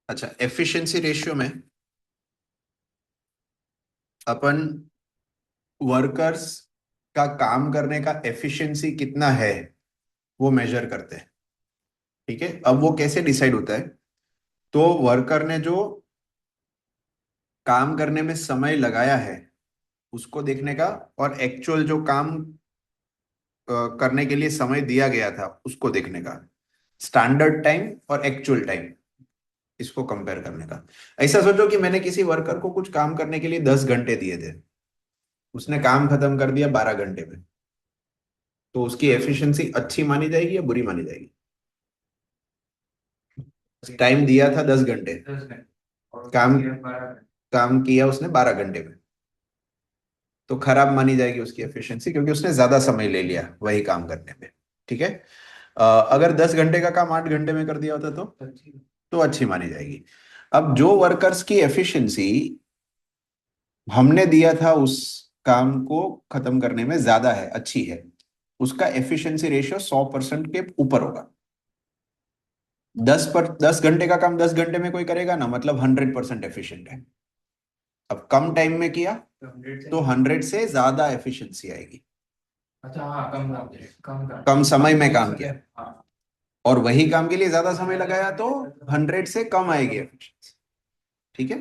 अच्छा, एफिशिएंसी रेशियो में अपन वर्कर्स का काम करने का एफिशिएंसी कितना है वो मेजर करते हैं। ठीक है, अब वो कैसे डिसाइड होता है, तो वर्कर ने जो काम करने में समय लगाया है उसको देखने का, और एक्चुअल जो काम करने के लिए समय दिया गया था उसको देखने का। स्टैंडर्ड टाइम और एक्चुअल टाइम, इसको कंपेयर करने का। ऐसा सोचो कि मैंने किसी वर्कर को कुछ काम करने के लिए 10 घंटे दिए थे, उसने काम खत्म कर दिया 12 घंटे में, तो उसकी एफिशिएंसी अच्छी मानी जाएगी या बुरी मानी जाएगी? टाइम दिया था 10 घंटे, 10 घंटे और काम ये 12 घंटे। काम किया उसने 12 घंटे में, तो खराब मानी जाएगी उसकी एफिशिएंसी, क्योंकि उसने ज्यादा समय ले लिया वही काम करने में। ठीक है, अगर 10 घंटे का काम 8 घंटे में कर दिया होता तो अच्छी मानी जाएगी। अब जो वर्कर्स की एफिशिएंसी हमने दिया था उस काम को खत्म करने में ज्यादा है, अच्छी है, उसका एफिशिएंसी रेशियो 100% के ऊपर होगा। 10 घंटे का काम 10 घंटे में कोई करेगा ना, मतलब 100% एफिशिएंट है। अब कम टाइम में किया तो 100 तो 100 से ज्यादा एफिशिएंसी आएगी। अच्छा हाँ कम कम समय में काम किया हाँ और वही काम के लिए ज्यादा समय लगाया तो 100 से कम आएगी एफिशिएंसी। ठीक है,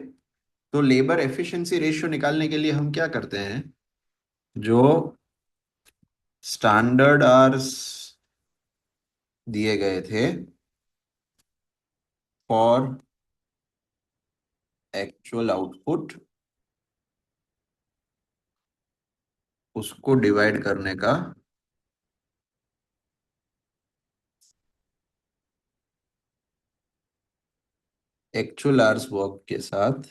तो लेबर एफिशिएंसी रेशियो निकालने के लिए हम क्या करते हैं, जो स्टैंडर्ड आवर्स दिए गए थे फॉर एक्चुअल आउटपुट, उसको डिवाइड करने का एक्चुअल आवर्स वर्क के साथ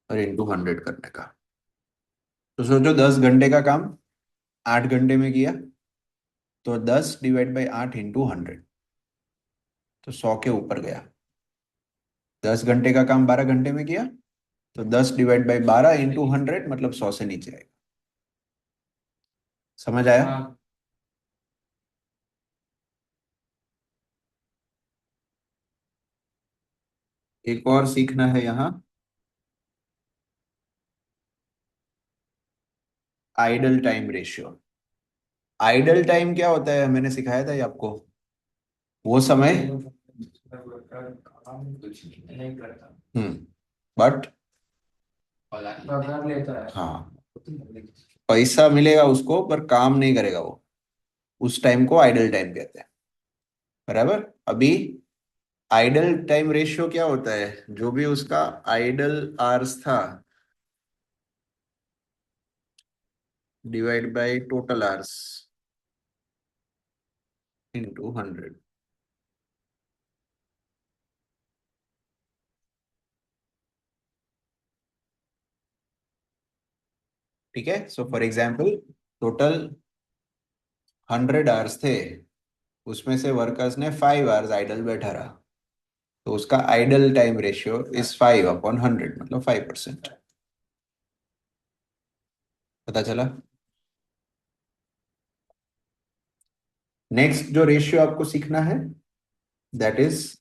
और इंटू 100 करने का। तो सोचो 10 घंटे का काम 8 घंटे में किया, तो 10/8 इंटू 100, तो 100 के ऊपर गया। 10 घंटे का काम 12 घंटे में किया, तो 10/12 इंटू 100 मतलब 100 से नीचे आएगा। समझ आया? हाँ एक और सीखना है यहाँ, idle time ratio. Idle time क्या होता है, मैंने सिखाया था ये आपको। वो समय काम कुछ नहीं करता बट पगार लेता है हाँ, पैसा मिलेगा उसको पर काम नहीं करेगा वो, उस टाइम को आइडल टाइम कहते हैं। बराबर। अभी आइडल टाइम रेशियो क्या होता है, जो भी उसका आइडल आवर्स था divide by total hours into 100। ठीक है, so for example total 100 hours थे, उसमें से वर्कर्स ने 5 आवर्स आइडल बैठा रहा, तो उसका आइडल टाइम रेशियो इज 5/100, मतलब 5%। पता चला? नेक्स्ट जो रेशियो आपको सीखना है दैट इज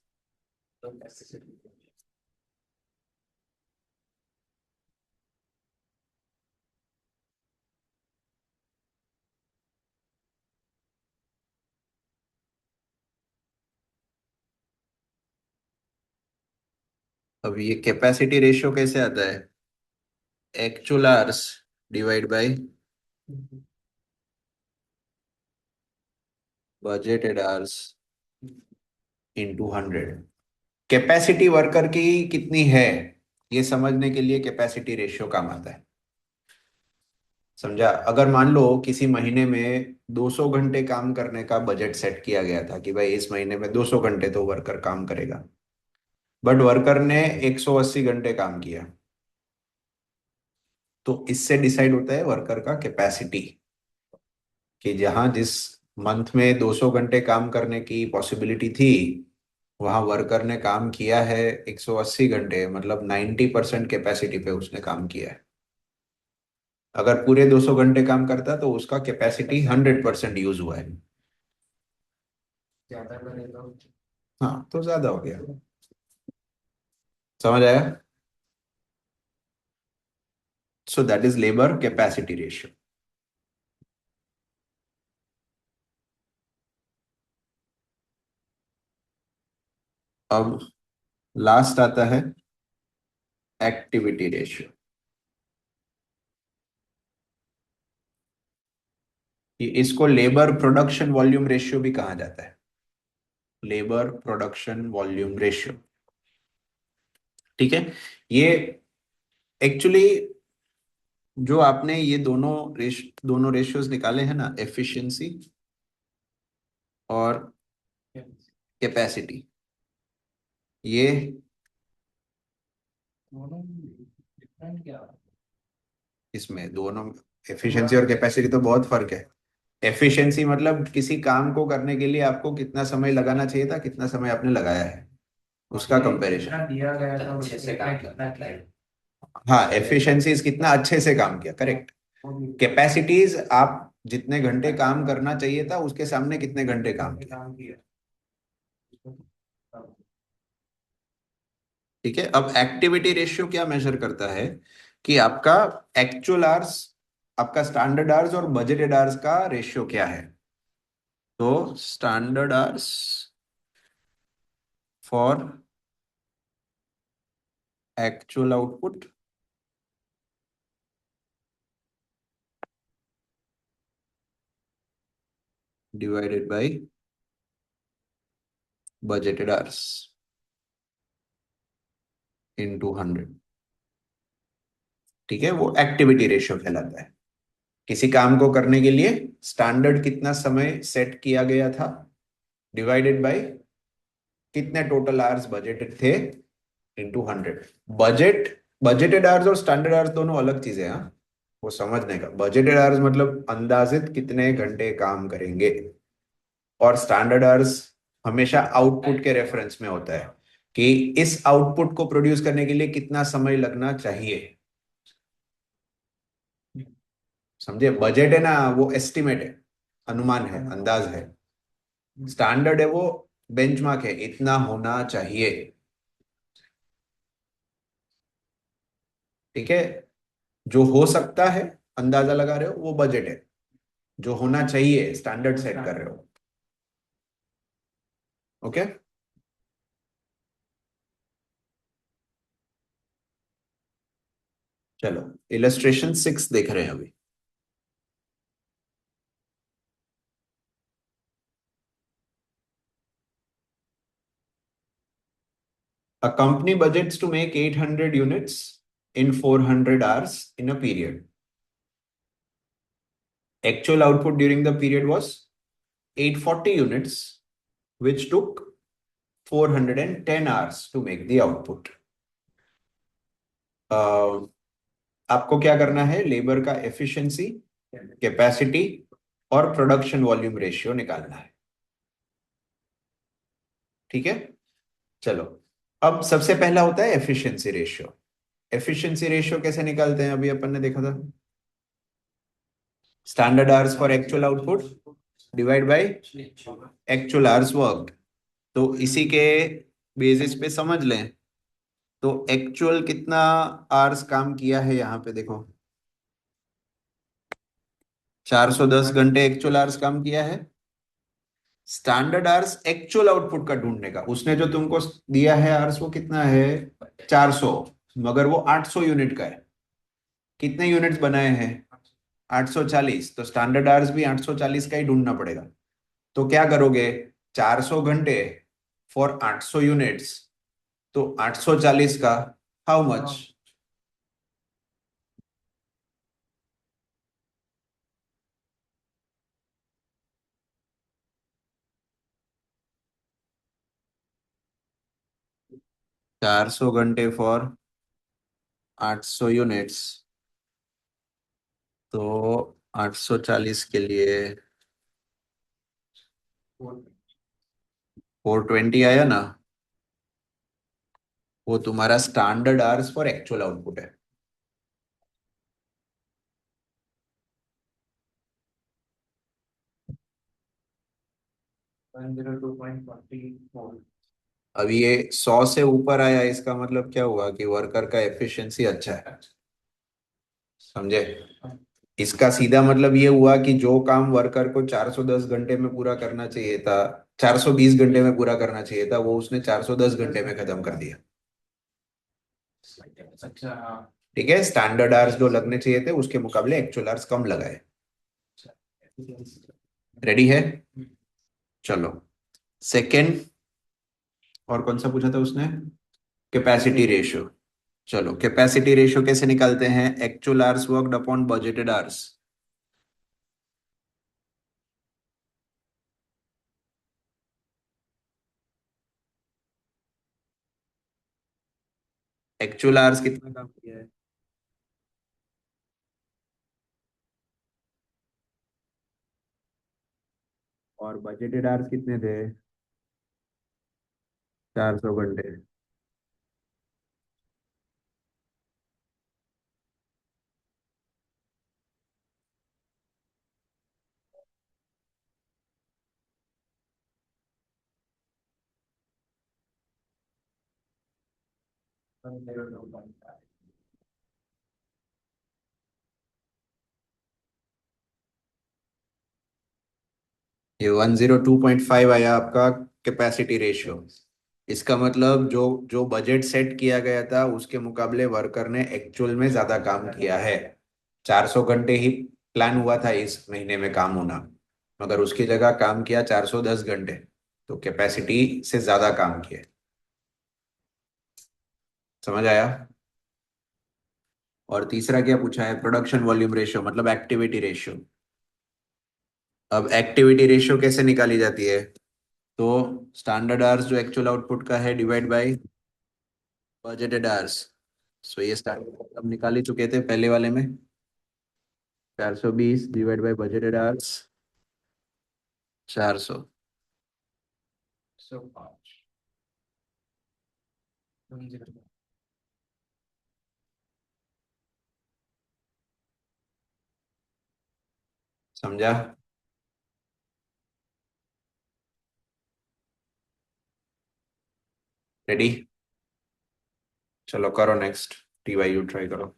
अब ये कैपेसिटी रेशियो कैसे आता है? Actual hours divide by budgeted hours into 100। Capacity worker की कितनी है ये समझने के लिए कैपेसिटी रेशियो काम आता है। समझा? अगर मान लो किसी महीने में 200 घंटे काम करने का बजट सेट किया गया था कि भाई इस महीने में 200 घंटे तो वर्कर काम करेगा, बट वर्कर ने 180 घंटे काम किया, तो इससे डिसाइड होता है वर्कर का कैपेसिटी, कि जहां जिस मंथ में 200 घंटे काम करने की पॉसिबिलिटी थी वहां वर्कर ने काम किया है 180 घंटे, मतलब 90% कैपेसिटी पे उसने काम किया है। अगर पूरे 200 घंटे काम करता तो उसका कैपेसिटी 100% यूज हुआ है। ज्यादा करे तो हाँ, तो ज्यादा हो गया। समझ आया? So that is labour capacity ratio. अब लास्ट आता है एक्टिविटी रेशियो। इसको लेबर प्रोडक्शन वॉल्यूम रेशियो भी कहा जाता है। Labour production volume ratio. ठीक है? ये एक्चुअली जो आपने ये दोनों रेशियोज निकाले हैं ना, एफिशिएंसी और कैपेसिटी, ये दोनों डिफरेंट क्या है? इसमें दोनों एफिशिएंसी और कैपेसिटी तो बहुत फर्क है। एफिशिएंसी मतलब किसी काम को करने के लिए आपको कितना समय लगाना चाहिए था, कितना समय आपने लगाया है, उसका कंपैरिजन। जितना दिया गया था अच्छे से उससे काम कितना टाइम? हाँ, एफिशिएंसी कितना अच्छे से काम किया, करेक्ट। कैपेसिटीज आप जितने घंटे काम करना चाहिए था उसके सामने कितने घंटे काम किया। काम किया। ठीक है? अब एक्टिविटी रेशियो क्या मेजर करता है कि आपका एक्चुअल आवर्स, आपका स्टैंडर्ड आवर्स और बजटेड आवर्स का रेशियो क्या है। तो standard hours for actual output divided by budgeted hours into 100। ठीक है? वो एक्टिविटी रेशियो कहलाता है। किसी काम को करने के लिए स्टैंडर्ड कितना समय सेट किया गया था डिवाइडेड बाय कितने टोटल आवर्स बजटेड थे इनटू 100। बजटेड आवर्स और स्टैंडर्ड आवर्स दोनों अलग चीजें हैं, हाँ? वो समझने का। बजटेड आवर्स मतलब अंदाजित कितने घंटे काम करेंगे, और स्टैंडर्ड आवर्स हमेशा आउटपुट के रेफरेंस में होता है कि इस आउटपुट को प्रोड्यूस करने के लिए कितना समय लगना चाहिए। समझे? बजट है ना, वो एस्टिमेट है, अनुमान है, अंदाज है। स्टैंडर्ड है वो बेंचमार्क है, इतना होना चाहिए। ठीक है? जो हो सकता है अंदाजा लगा रहे हो वो बजट है, जो होना चाहिए स्टैंडर्ड सेट कर रहे हो। ओके? चलो इलस्ट्रेशन 6 देख रहे हैं अभी। A company budgets to make 800 units in 400 hours in a period. Actual output during the period was 840 units, which took 410 hours to make the output. आपको क्या करना है? लेबर का एफिशिएंसी, कैपेसिटी और प्रोडक्शन वॉल्यूम रेशियो निकालना है। ठीक है, चलो। अब सबसे पहला होता है एफिशिएंसी रेशियो। एफिशिएंसी रेशियो कैसे निकालते हैं, अभी अपन ने देखा था, standard hours for actual output divide by actual hours work. तो इसी के बेसिस पे समझ लें, तो एक्चुअल कितना आवर्स काम किया है यहाँ पे देखो, 410 घंटे एक्चुअल आवर्स काम किया है। स्टैंडर्ड आवर्स एक्चुअल आउटपुट का ढूंढने का, उसने जो तुमको दिया है आवर्स वो कितना है, 400, मगर वो 800 यूनिट का है। कितने यूनिट्स बनाए हैं, 840, तो स्टैंडर्ड आवर्स भी 840 का ही ढूंढना पड़ेगा। तो क्या करोगे, 400 घंटे फॉर 800 यूनिट्स, तो 840 का हाउ मच, 400 घंटे फॉर 800 यूनिट्स, तो 840 के लिए 420 आया ना, वो तुम्हारा standard hours for actual output है। 102.44। अब ये 100 से ऊपर आया, इसका मतलब क्या हुआ कि वर्कर का एफिशिएंसी अच्छा है, समझे। इसका सीधा मतलब ये हुआ कि जो काम वर्कर को 410 घंटे में पूरा करना चाहिए था, 420 घंटे में पूरा करना चाहिए था, वो उसने 410 घंटे में खत्म कर दिया। अच्छा हाँ। ठीक है, स्टैंडर्ड आवर्स जो लगने चाहिए थे उसके मुकाबले एक्चुअल आवर्स कम लगाए। रेडी है, चलो। सेकंड, और कौन सा पूछा था उसने, कैपेसिटी रेशियो। चलो, कैपेसिटी रेशियो कैसे निकालते हैं, actual hours worked upon budgeted hours. Actual hours कितना काम किया है, और बजटेड आवर्स कितने थे, 400 घंटे। ये 102.5 आया आपका कैपेसिटी रेशियो। इसका मतलब जो जो बजट सेट किया गया था उसके मुकाबले वर्कर ने एक्चुअल में ज्यादा काम किया है। 400 घंटे ही प्लान हुआ था इस महीने में काम होना, मगर उसकी जगह काम किया 410 घंटे, तो कैपेसिटी से ज्यादा काम किया। समझ आया। और तीसरा क्या पूछा है, प्रोडक्शन वॉल्यूम रेशियो मतलब एक्टिविटी रेशियो। अब एक्टिविटी रेशियो कैसे निकाली जाती है, तो स्टैंडर्ड आवर्स जो एक्चुअल आउटपुट का है डिवाइड बाय बजटेड आवर्स। सो ये स्टैंडर्ड हम निकाल ही चुके थे पहले वाले में, 420 डिवाइड बाय बजटेड आवर्स 400। 105। समझा। रेडी, चलो करो next, T why you try करो।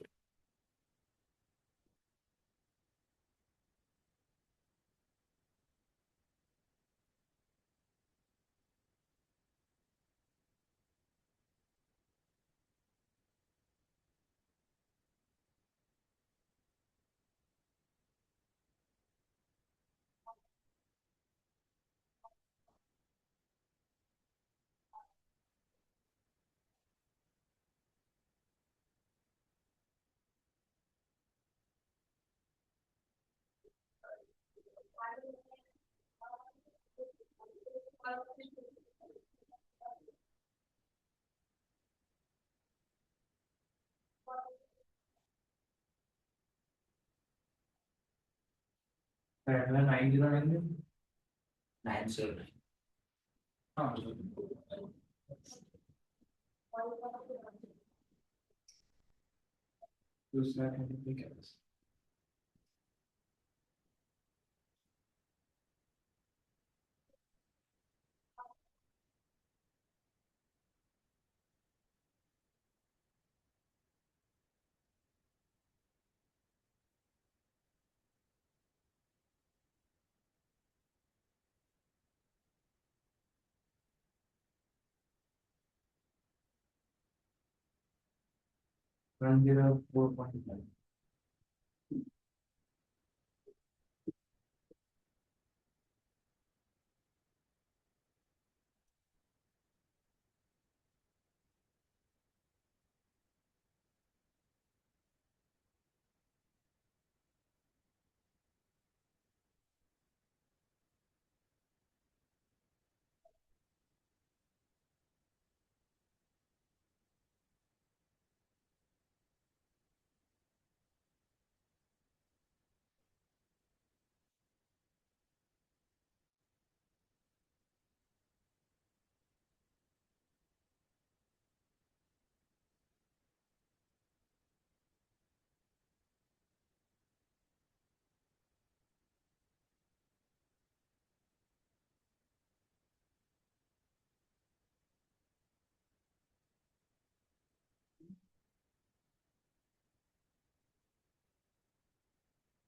पहला 909 909। हाँ दूसरा क्या है? वन जीरो 4.5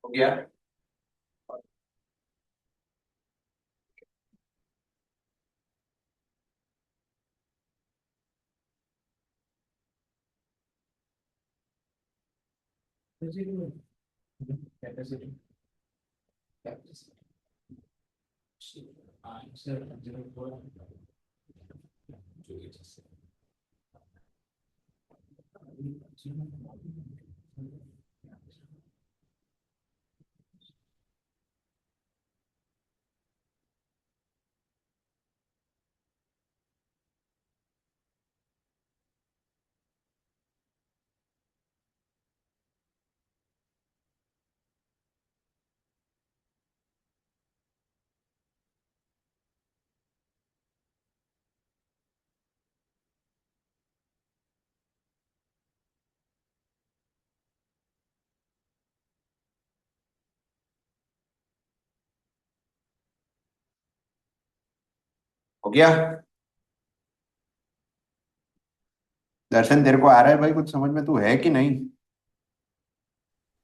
हो गया? कैपेसिटी आंसर 0.4 हो गया? दर्शन, तेरे को आ रहा है भाई कुछ समझ में? तू है कि नहीं?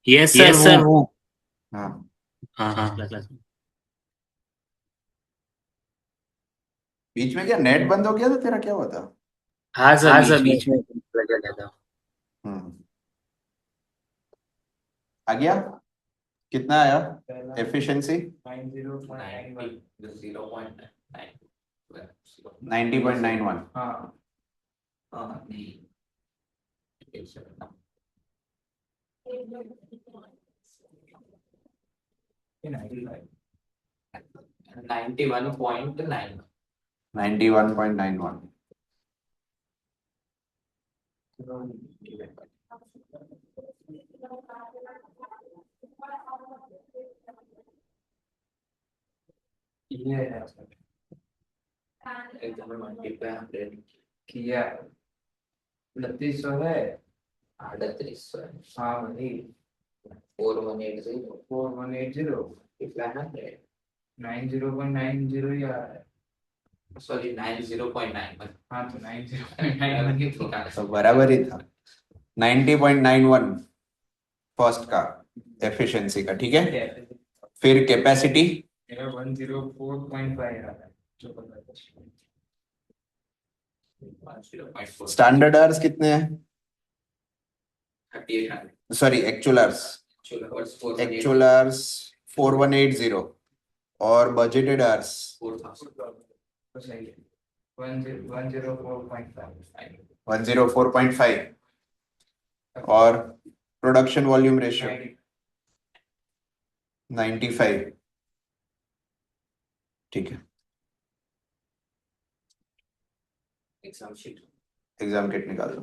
यस सर वो हाँ। हाँ क्लास में। बीच में क्या नेट बंद हो गया था तेरा? क्या हुआ था? हाँ सर बीच में लगा गया था। हम्म। आ गया? कितना आया पहला एफिशिएंसी? 90.91 90.91। हाँ नहीं ये 95 91.9 91.91। ये है एकदम मल्टीप्लाई 100 किया 2900 है 3800 हाँ वही 4180 4180 100 90.90 ही आ रहा है सॉरी 90.91 हाँ तो 90.91 ही तो तो बराबर ही था। 90.91 फर्स्ट का एफिशिएंसी का, ठीक है। फिर कैपेसिटी मेरा 104.5 आ रहा है जो पता है स्टैंडर्ड आवर्स कितने हैं? 3800 sorry actual hours. Actual hours 4180 और बजटेड आवर्स 4000 तो सही है 104.5 104.5 और प्रोडक्शन वॉल्यूम रेशियो 95। ठीक है, एग्जाम शीट एग्जाम किट निकाल लो।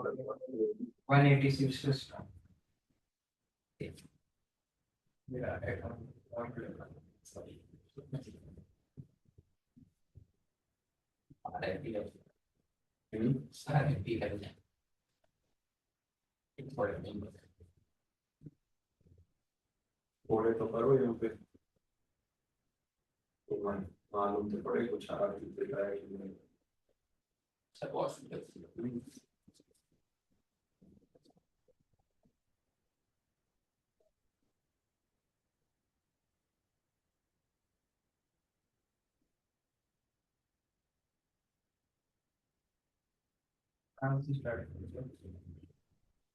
186 से start. Yeah, sorry. सारे भी कर जाए थोड़े तो करो यहाँ पे, तो मालूम तो पड़े कुछ आ रहा है कि नहीं। सब हॉस्पिटल कहाँ से start करें?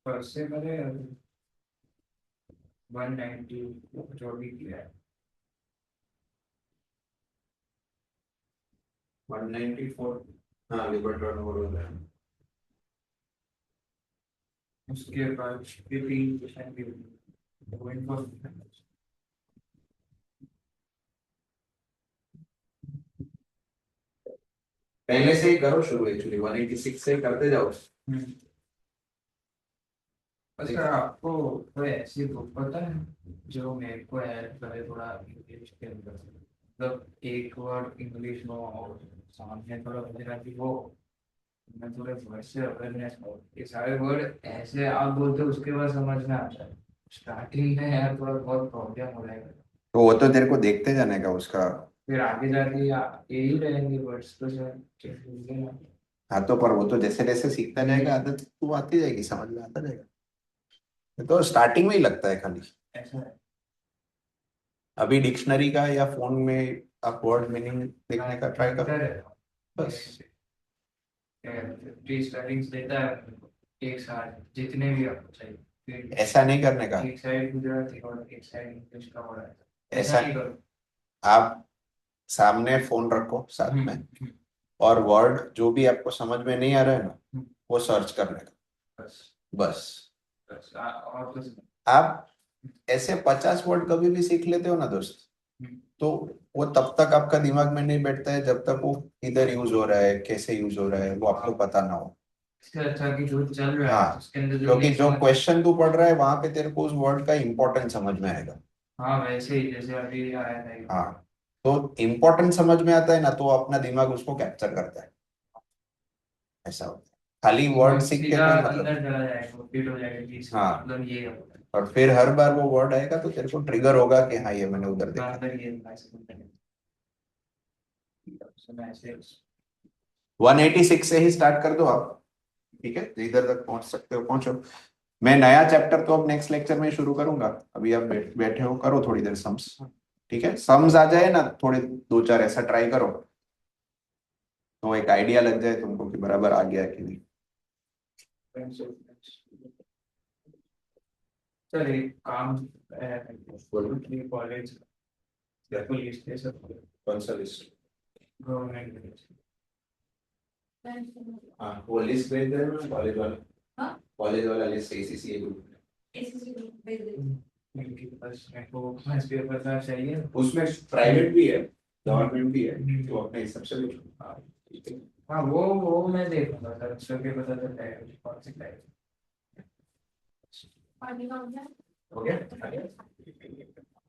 फर्स्ट से करें 190 जो भी किया है 194, हाँ लिबर टर्नओवर हो रहा है। उसके बाद 15% भी going for पहले से ही करो शुरू, एक्चुअली 186 से करते जाओ। अच्छा आपको कोई ऐसी बुक पता है जो मेरे को हेल्प करे थोड़ा इंग्लिश के अंदर, मतलब एक वर्ड इंग्लिश में और सामने थोड़ा गुजराती हो, मैं थोड़े वर्ड से अवेयरनेस हो, ये सारे वर्ड ऐसे आप बोलते हो उसके बाद समझ में आता है, स्टार्टिंग में यार थोड़ा बहुत प्रॉब्लम हो जाएगा, तो वो तो तेरे को देखते जाने का उसका। फिर आगे जाके यही रहेंगे वर्ड्स तो हाँ तो पर वो तो जैसे जैसे सीखता जाएगा आदत तो आती जाएगी, समझ में आता जाएगा। ये तो स्टार्टिंग में ही लगता है खाली। ऐसा है। अभी डिक्शनरी का या फोन में आप वर्ड मीनिंग देखने का ट्राई करता करो रहता हूँ। बस। फ्री स्टार्टिंग्स देता है एक साथ जितने भी आपको चाहिए, फिर ऐसा नहीं करने का, एक साइड गुजराती और एक साइड इंग्लिश का हो रहा है, ऐसा नहीं करो। आप सामने फोन रखो साथ में, और वर्ड जो भी आपको समझ में नहीं आ रहा है ना वो सर्च करने का बस बस। बस और कुछ नहीं। आप ऐसे 50 वर्ड कभी भी सीख लेते हो ना दोस्त, तो वो तब तक आपका दिमाग में नहीं बैठता है जब तक वो किधर यूज हो रहा है, कैसे यूज हो रहा है वो आपको पता ना हो। इससे अच्छा कि जो चल रहा है हाँ, उसके अंदर जो क्योंकि नहीं जो समझ, क्वेश्चन तू पढ़ रहा है वहां पे तेरे को उस वर्ड का इम्पोर्टेंस समझ में आएगा। हाँ वैसे ही जैसे अभी आया था ये। हाँ, तो इम्पोर्टेंट समझ में आता है ना तो अपना दिमाग उसको कैप्चर करता है, ऐसा होता है। खाली वर्ड सीख के सीधा कोई मतलब अंदर चला जाएगा, फिट हो जाएगा कि इसका हाँ। मतलब ये है, और फिर हर बार वो वर्ड आएगा तो तेरे को ट्रिगर होगा कि हाँ ये मैंने उधर देखा। अंदर ये ऐसे बोलते हैं। तो मैं ऐसे 186 से ही स्टार्ट कर दो आप, ठीक है, इधर तक पहुंच सकते हो पहुंचो। मैं नया चैप्टर तो अब नेक्स्ट लेक्चर में शुरू करूंगा, अभी आप बैठे हो करो थोड़ी देर सम्स, ठीक है। सम्स आ जाए ना थोड़े दो चार ऐसा ट्राई करो तो एक आइडिया लग जाए तुमको कि बराबर आ गया कि नहीं। सर एक काम कॉलेज पुलिस के सब कौन सा लिस्ट? गवर्नमेंट हाँ वो लिस्ट भेज दे ना कॉलेज वाला, कॉलेज वाला लिस्ट ACCA ग्रुप उनके पास मेरे को मैथ्स पेपर का चाहिए। उसमें प्राइवेट भी है गवर्नमेंट भी है, तो अपने हिसाब से लिखो। हाँ ठीक है। हाँ वो मैं देखूंगा सर, सबके पता चल जाएगा मुझे कौन सी चाहिए। हो गया आ गया?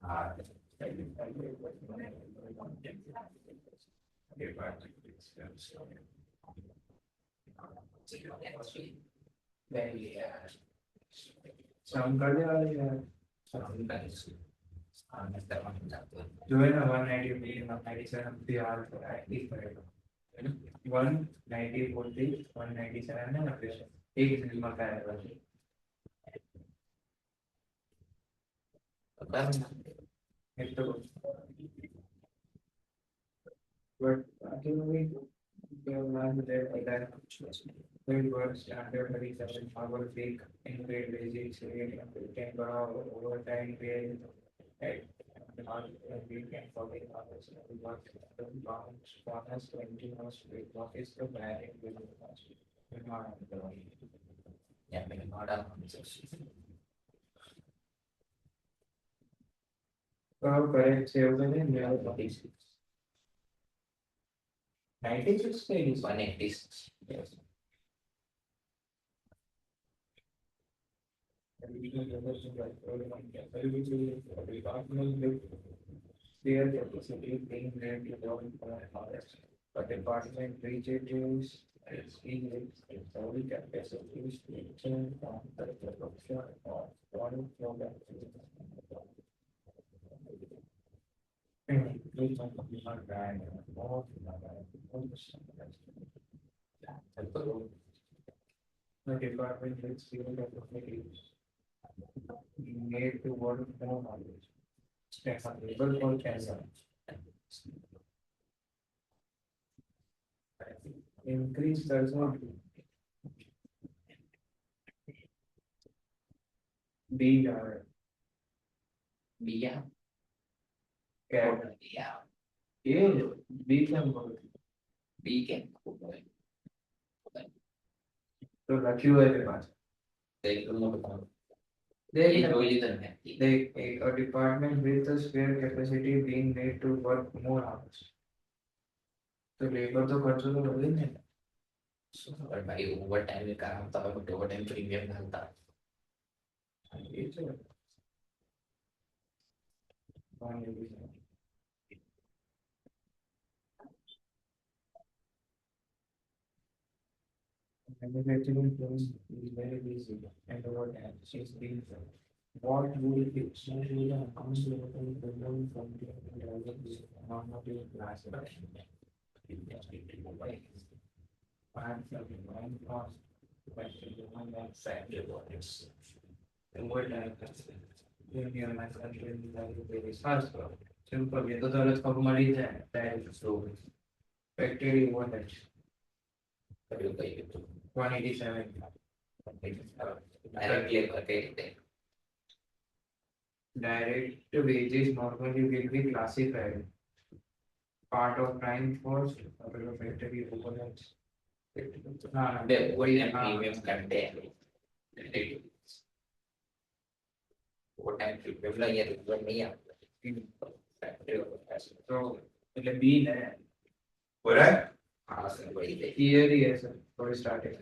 हाँ सम कर दिया यार, जो है ना 197 बिहार का है, एक पड़ेगा 190 बोलते 197 है ना, फिर एक सिनेमा का है बस। एक तो बट आगे में नाम दे पता है कुछ कोई word standard 37 power week in grade basics rate ten बड़ा overtime pay weekend for the hours work balance bonus 20 hours week what is the value with या मैंने मॉडल तो करेक्ट सेव करने मेरा 96 पे 186 yes Their capacity being made to govern for others. But department reaches its only capacity is to return from the production of one product. The department is still capacity made to work more knowledge. Available for cancer. Increase does not be बिया cat. बिया ये B क्या बोल B के तो रखी हुआ है तेरे पास देख लो बताओ देख ये ले। कोई इधर है देख a department with a spare capacity being made to work more hours तो लेबर तो खर्च तो कर देंगे और भाई ओवर टाइम में काम होता है बट ओवर टाइम प्रीमियम डालता है ये तो हाँ, ये भी है। Manufacturing flows is very busy and over time she's being what would be essentially an accounts level problem from the development normative class one cost question the one that said over time premium and country value fast simple ये तो दौलत कब मरी जाए time store factory overhead कभी कहीं तो 187 direct labour के देते direct wages normally will be classified part of prime cost or the factory overheads. हाँ, बे वही हाँ, प्रीमियम करते हैं वो टाइम प्रीमियम लगे तो नहीं आता तो मतलब बी है हो रहा है? हाँ सर वही दे ईयर ही है सर थोड़ी स्टार्टिंग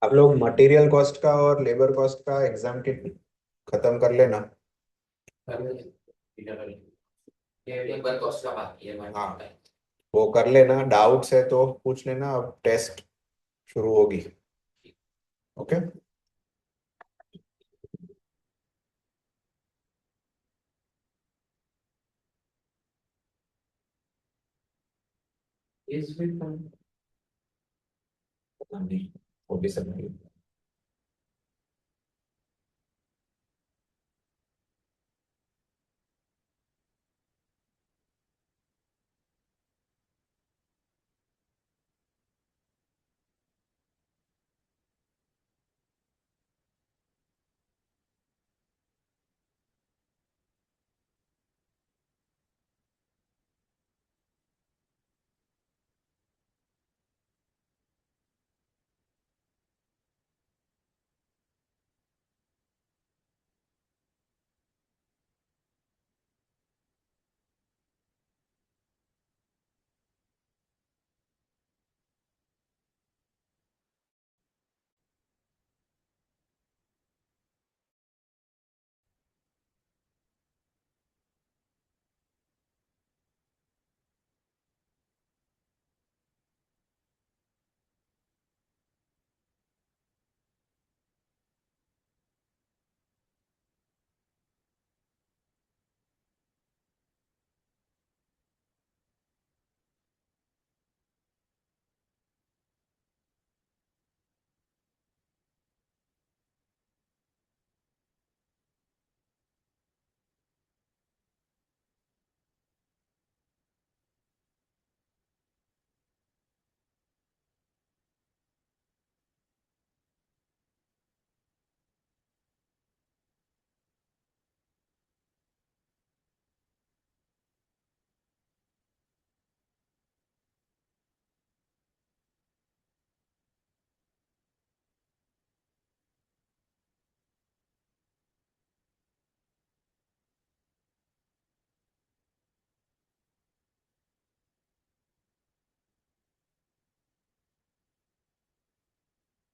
आप लोग मटेरियल कॉस्ट का और लेबर कॉस्ट का एग्जाम किट खत्म कर लेना। लेबर कॉस्ट का बाकी है मैं हाँ, वो कर लेना। डाउट्स है तो पूछ लेना, अब टेस्ट शुरू होगी। ओके। इस वीक पता नहीं, वो भी सब नहीं।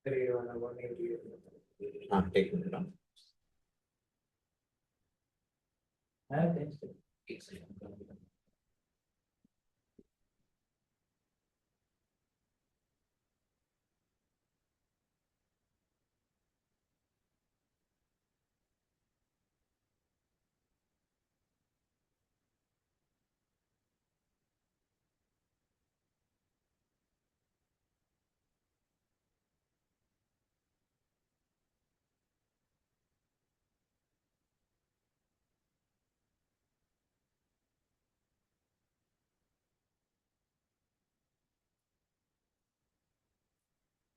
वाला 180 हाँ, एक मिनट। है टेस्ट। एक सेकंड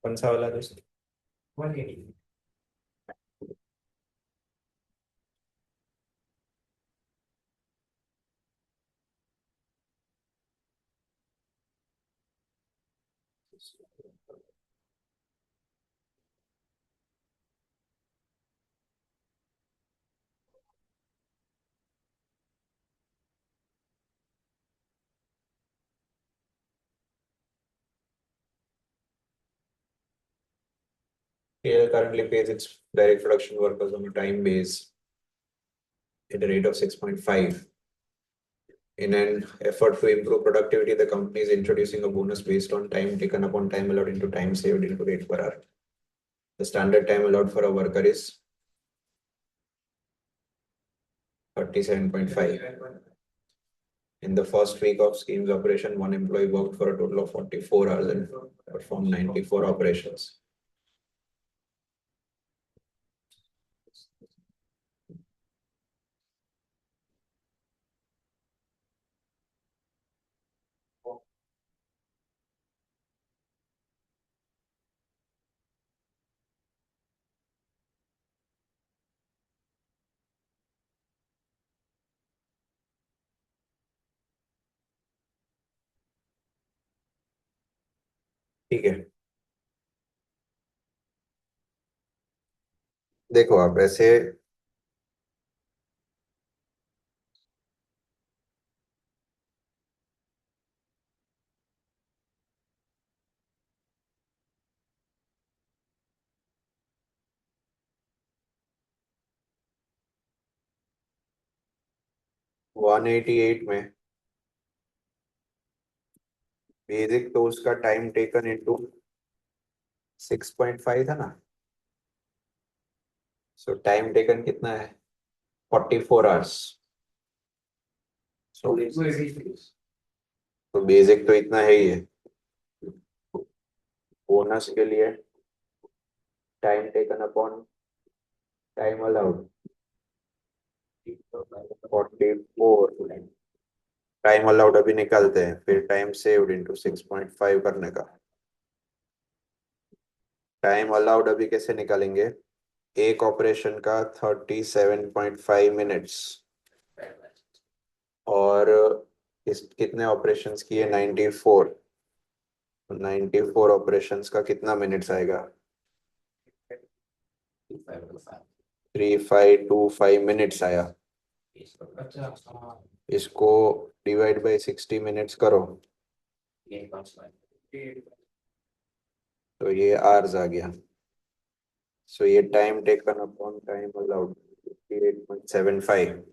कौन सा वाला दोस्त? 180 KL currently pays its direct production workers on a time base at a rate of 6.5. In an effort to improve productivity, the company is introducing a bonus based on time taken upon time allowed into time saved into rate per hour. The standard time allowed for a worker is 37.5. In the first week of scheme's operation, one employee worked for a total of 44 hours and performed 94 operations. ठीक है, देखो आप ऐसे 188 में basic तो उसका time taken into 6.5 था ना, सो टाइम टेकन कितना है 44 आवर्स। सो तो बेसिक तो इतना है ही है। बोनस के लिए time taken upon time allowed 44, time allowed अभी निकालते हैं, फिर टाइम सेव्ड इनटू 6.5 करने का। टाइम अलाउड अभी कैसे निकालेंगे, एक ऑपरेशन का 37.5 मिनट्स, और इस कितने ऑपरेशंस किए 94, 94 ऑपरेशंस का कितना मिनट्स आएगा 3525 मिनट्स आया। अच्छा हाँ इसको डिवाइड बाय 60 मिनट्स करो तो ये आवर्स आ गया। सो ये time taken upon time allowed 58.75,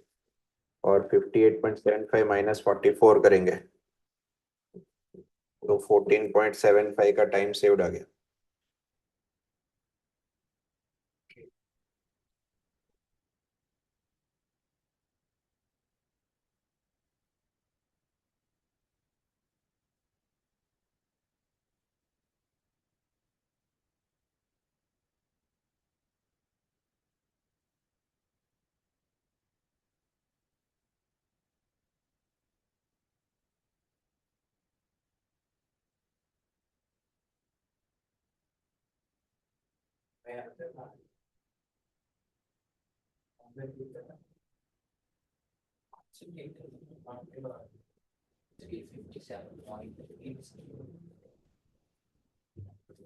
और 58.75 माइनस 44 करेंगे तो 14.75 का टाइम सेव्ड आ गया।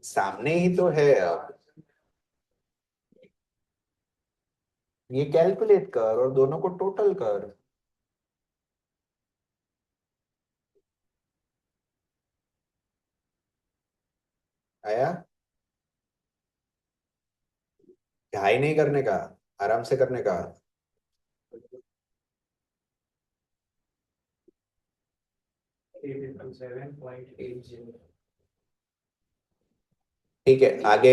सामने ही तो है अब, ये कैलकुलेट कर और दोनों को टोटल कर। आया, हाई नहीं करने का, आराम से करने का। ठीक है, आगे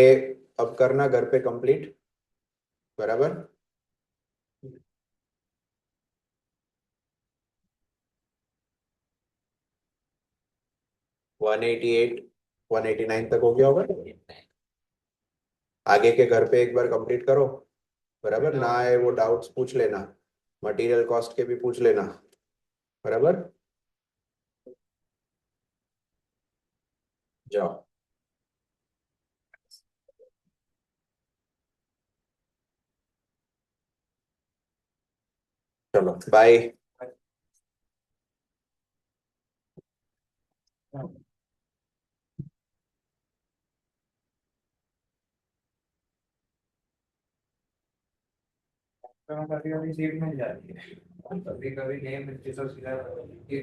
अब करना घर पे कंप्लीट, बराबर। वन एटी एट 189 तक हो गया होगा। आगे के घर पे एक बार कंप्लीट करो, बराबर। ना आए वो डाउट्स पूछ लेना, मटेरियल कॉस्ट के भी पूछ लेना, बराबर। जाओ, चलो बाय। कभी कभी सीट मिल जाती है, कभी कभी नहीं मिलती तो सीधा